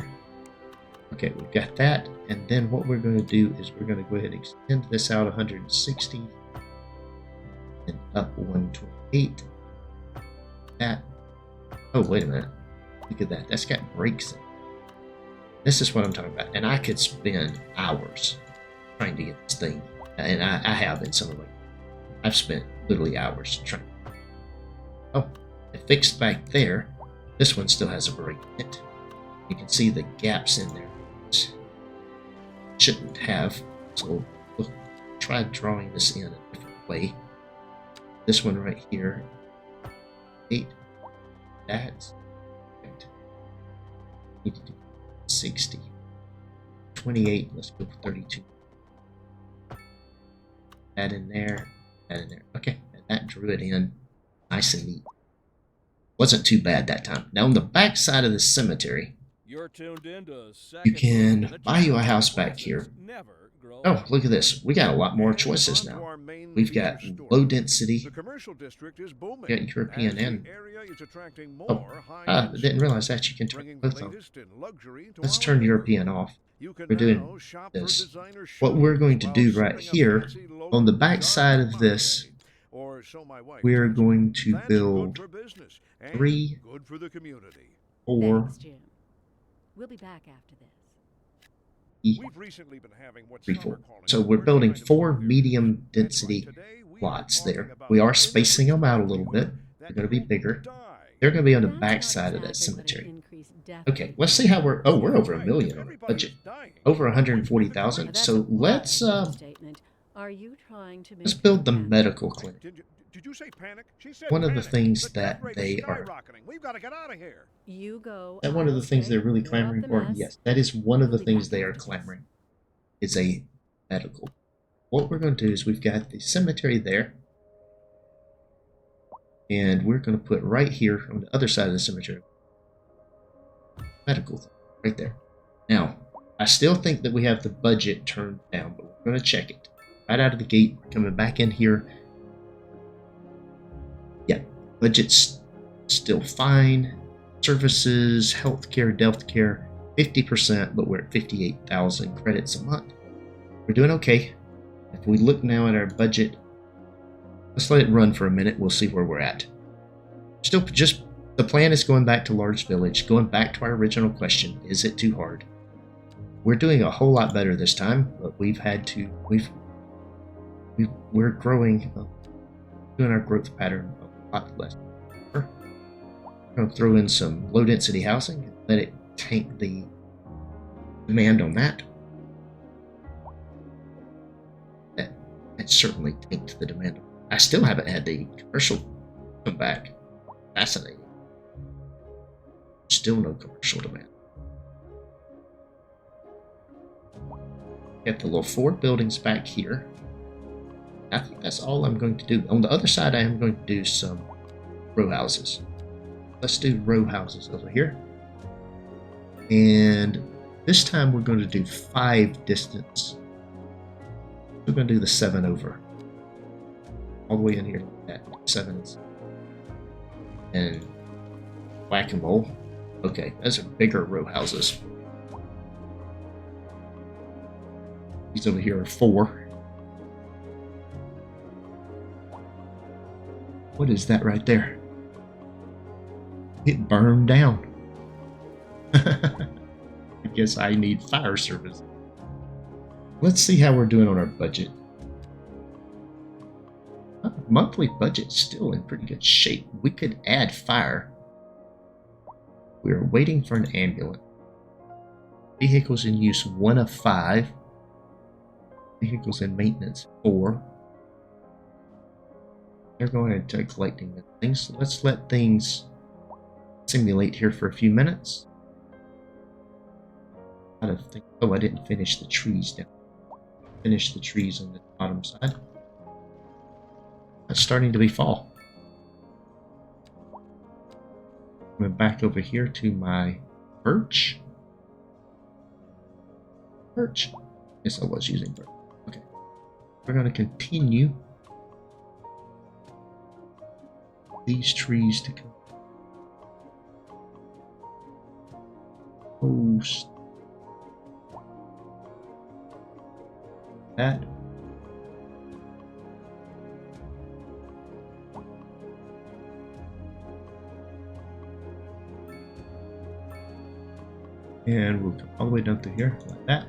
Okay, we've got that. And then what we're going to do is we're going to go ahead and extend this out 160 and up 128. That. Oh, wait a minute. Look at that. That's got breaks in it. This is what I'm talking about. And I could spend hours trying to get this thing. And I have in some of my. I've spent literally hours trying. Oh, it fixed back there. This one still has a break in it. You can see the gaps in there. Shouldn't have. So we'll try drawing this in a different way. This one right here. 8. That's right. Need to do 60. 28. Let's go for 32. That in there. That in there. Okay. And that drew it in nice and neat. Wasn't too bad that time. Now on the back side of the cemetery, You're tuned into you can buy you a house back here. Oh, look at this. We got a lot more choices now. We've got low density. The commercial district is booming. We got European and... Oh, I didn't realize that you can turn both on. Let's turn European off. We're doing this. What we're going to do right here, on the back side of this, we're going to build 3, 4, Thanks, Jim. We'll be back after this. We've recently been having what 3, some 4. are calling So we're building emergency 4 review. medium density plots there. We are spacing them out a little bit. They're going to be bigger. They're going to be on the That's back not side of that exactly what an cemetery. increased death Okay, rate let's see how we're... Oh, we're over $1 million on our budget. Over 140,000. That's So a let's wild statement. Are you trying to let's make build the panic? medical clinic. Did you say panic? She said One of the panic. things The that death rate they is are... skyrocketing. We've got to get out of here. You go. Is that one of the I'll things stay, they're really clear up clamoring the for? mess. Yes, that is one of the We'll be things back they are after this. clamoring. Is a medical. What we're going to do is we've got the cemetery there. And we're going to put right here on the other side of the cemetery. Medical thing, right there. Now, I still think that we have the budget turned down, but we're going to check it. Right out of the gate, we're coming back in here. Yeah, budget's still fine. Services, healthcare, deathcare, 50%, but we're at 58,000 credits a month. We're doing okay. If we look now at our budget, let's let it run for a minute. We'll see where we're at. Still, just the plan is going back to large village, going back to our original question: is it too hard? We're doing a whole lot better this time, but we've had to. We're growing, doing our growth pattern a lot less. We're going to throw in some low density housing and let it tank the demand on that. That certainly tanked the demand. I still haven't had the commercial come back. Fascinating. Still no commercial demand. Got the little 4 buildings back here. I think that's all I'm going to do. On the other side, I am going to do some row houses. Let's do row houses over here. And this time we're going to do 5 distance. We're going to do the 7 over. All the way in here like that. 7 and whack-a-mole. Okay, those are bigger row houses. These over here are 4. What is that right there? It burned down. I guess I need fire service. Let's see how we're doing on our budget. Monthly budget's still in pretty good shape. We could add fire. We're waiting for an ambulance. Vehicles in use 1 of 5. Vehicles in maintenance 4. They're going into collecting the things. So let's let things simulate here for a few minutes. Oh, I didn't finish the trees down. Finish the trees on the bottom side. It's starting to be fall. Coming back over here to my birch. Birch. Yes, I was using birch. Okay. We're going to continue these trees to come. Post that. And we'll come all the way down to here, like that.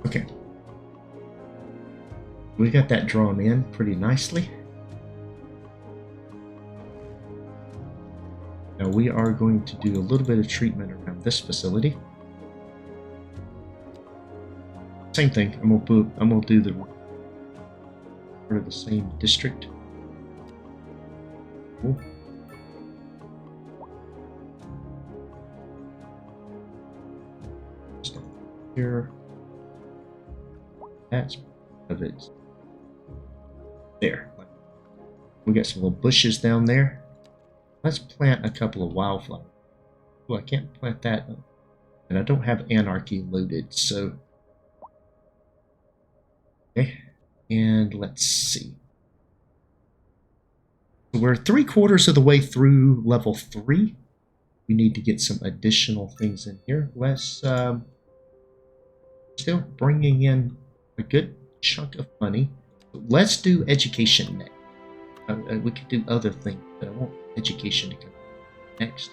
Okay, We got that drawn in pretty nicely. Now we are going to do a little bit of treatment around this facility. Same thing. I'm gonna do the part of the same district. Cool. Here. That's of it. There. We got some little bushes down there. Let's plant a couple of wildflowers. Oh, I can't plant that. And I don't have anarchy loaded, so. Okay. And let's see. We're 3/4 of the way through level 3. We need to get some additional things in here. Let's still bringing in a good chunk of money. Let's do education next. We could do other things, but I want education to come next.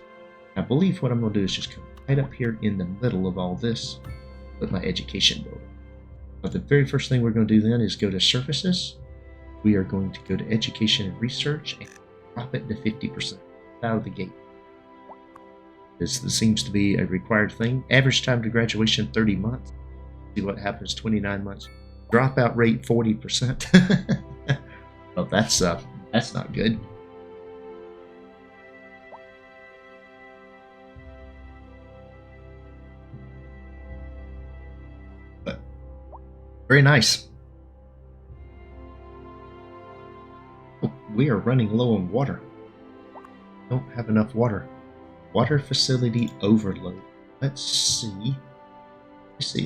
I believe what I'm going to do is just come right up here in the middle of all this with my education building. But the very first thing we're going to do then is go to services. We are going to go to education and research and drop it to 50% out of the gate. This seems to be a required thing. Average time to graduation 30 months. See what happens 29 months. Dropout rate 40%. Well, that's not good. But very nice. Oh, we are running low on water. Don't have enough water. Water facility overload. Let's see.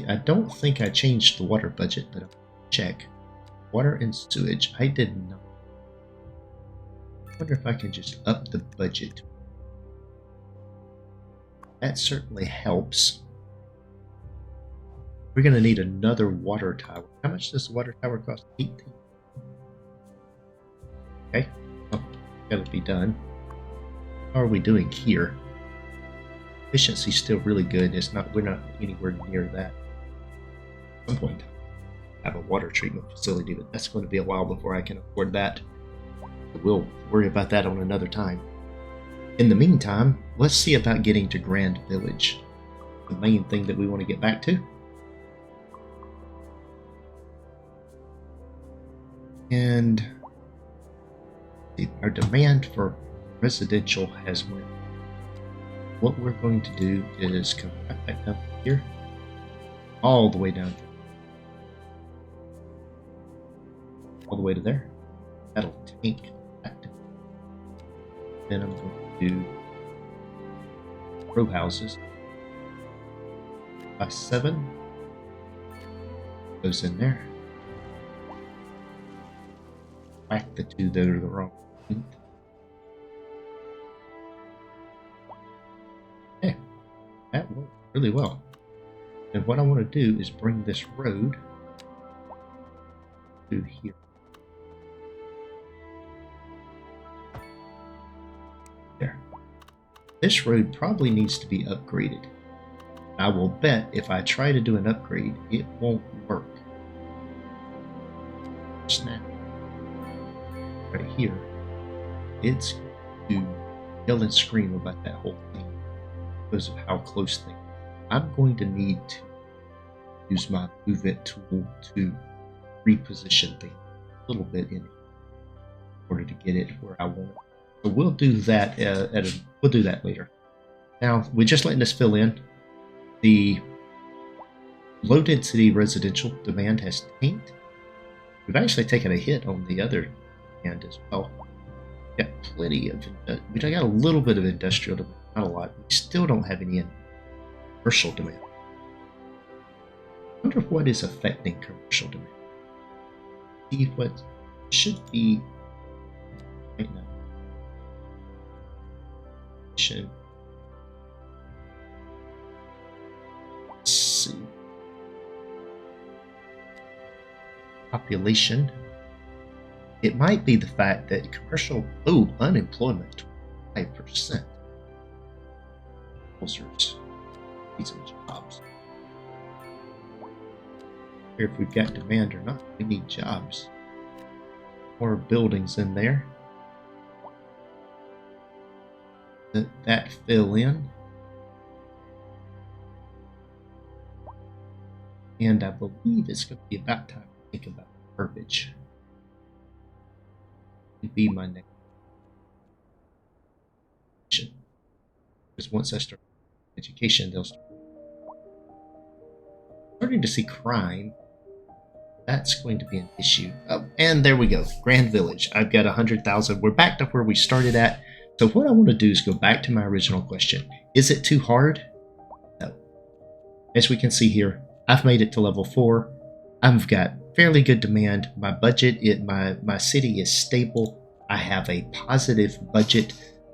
I don't think I changed the water budget, but I'll check. Water and sewage. I did not. I wonder if I can just up the budget. That certainly helps. We're going to need another water tower. How much does the water tower cost? 18. Okay. Oh, got to be done. How are we doing here? Efficiency's still really good. We're not anywhere near that. At some point, I have a water treatment facility, but that's going to be a while before I can afford that. We'll worry about that on another time. In the meantime, let's see about getting to Grand Village. The main thing that we want to get back to. And our demand for residential has went. What we're going to do is come right back up here, all the way down, all the way to there. That'll tank that. Then I'm going to do row houses by 7. Goes in there. Whack the 2 that are the wrong length. That worked really well. And what I want to do is bring this road to here. There. This road probably needs to be upgraded. I will bet if I try to do an upgrade, it won't work. Snap. Right here. It's to yell and scream about that whole thing. Because of how close things are. I'm going to need to use my move it tool to reposition things a little bit in order to get it where I want it. So we'll do that we'll do that later. Now we're just letting this fill in. The low density residential demand has tanked. We've actually taken a hit on the other end as well. Got plenty of we got a little bit of industrial demand. Not a lot. We still don't have any commercial demand. I wonder what is affecting commercial demand. See what should be right now. Let's see. Population. It might be the fact that commercial unemployment 5%. These are jobs. Here, if we've got demand or not. We need jobs. More buildings in there. That fill in. And I believe it's going to be about time to think about garbage. It'd be my next question. Because once I start education, they'll start starting to see crime. That's going to be an issue. Oh, and there we go. Grand Village. I've got 100,000. We're back to where we started at. So what I want to do is go back to my original question. Is it too hard? No. As we can see here, I've made it to level 4. I've got fairly good demand. My budget, my city is stable. I have a positive budget.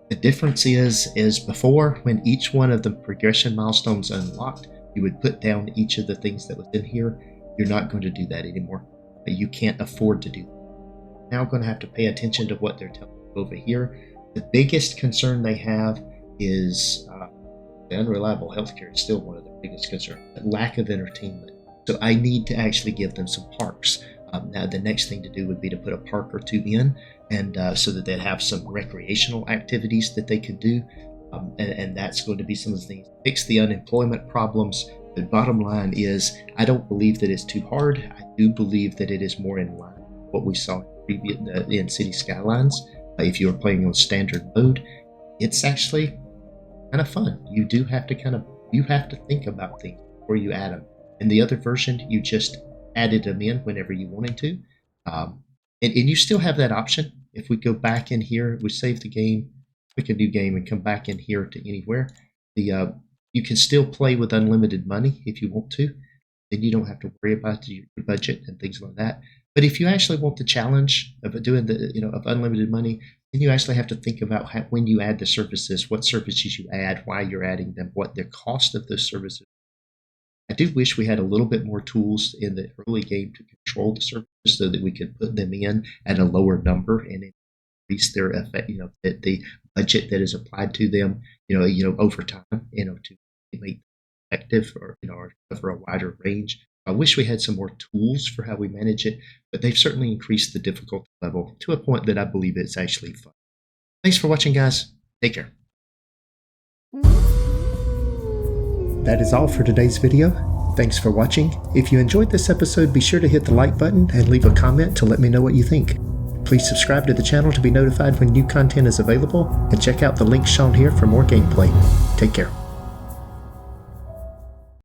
The difference is before, when each one of the progression milestones unlocked, you would put down each of the things that was in here. You're not going to do that anymore. You can't afford to do that. Now I'm going to have to pay attention to what they're telling you over here. The biggest concern they have is the unreliable healthcare is still one of their biggest concerns. The lack of entertainment. So I need to actually give them some parks. Now the next thing to do would be to put a park or two in, and so that they'd have some recreational activities that they could do. And that's going to be some of the things. Fix the unemployment problems. The bottom line is, I don't believe that it's too hard. I do believe that it is more in line with what we saw in City Skylines. If you were playing on standard mode, it's actually kind of fun. You do have to you have to think about things before you add them. In the other version, you just added them in whenever you wanted to. And you still have that option. If we go back in here, we save the game, pick a new game, and come back in here to anywhere. You can still play with unlimited money if you want to. Then you don't have to worry about your budget and things like that. But if you actually want the challenge of doing of unlimited money, then you actually have to think about when you add the services, what services you add, why you're adding them, what the cost of those services. I do wish we had a little bit more tools in the early game to control the services so that we could put them in at a lower number and increase their effect, the budget that is applied to them, over time, to make them effective or cover a wider range. I wish we had some more tools for how we manage it, but they've certainly increased the difficulty level to a point that I believe it's actually fun. Thanks for watching, guys. Take care. That is all for today's video. Thanks for watching. If you enjoyed this episode, be sure to hit the like button and leave a comment to let me know what you think. Please subscribe to the channel to be notified when new content is available, and check out the links shown here for more gameplay. Take care.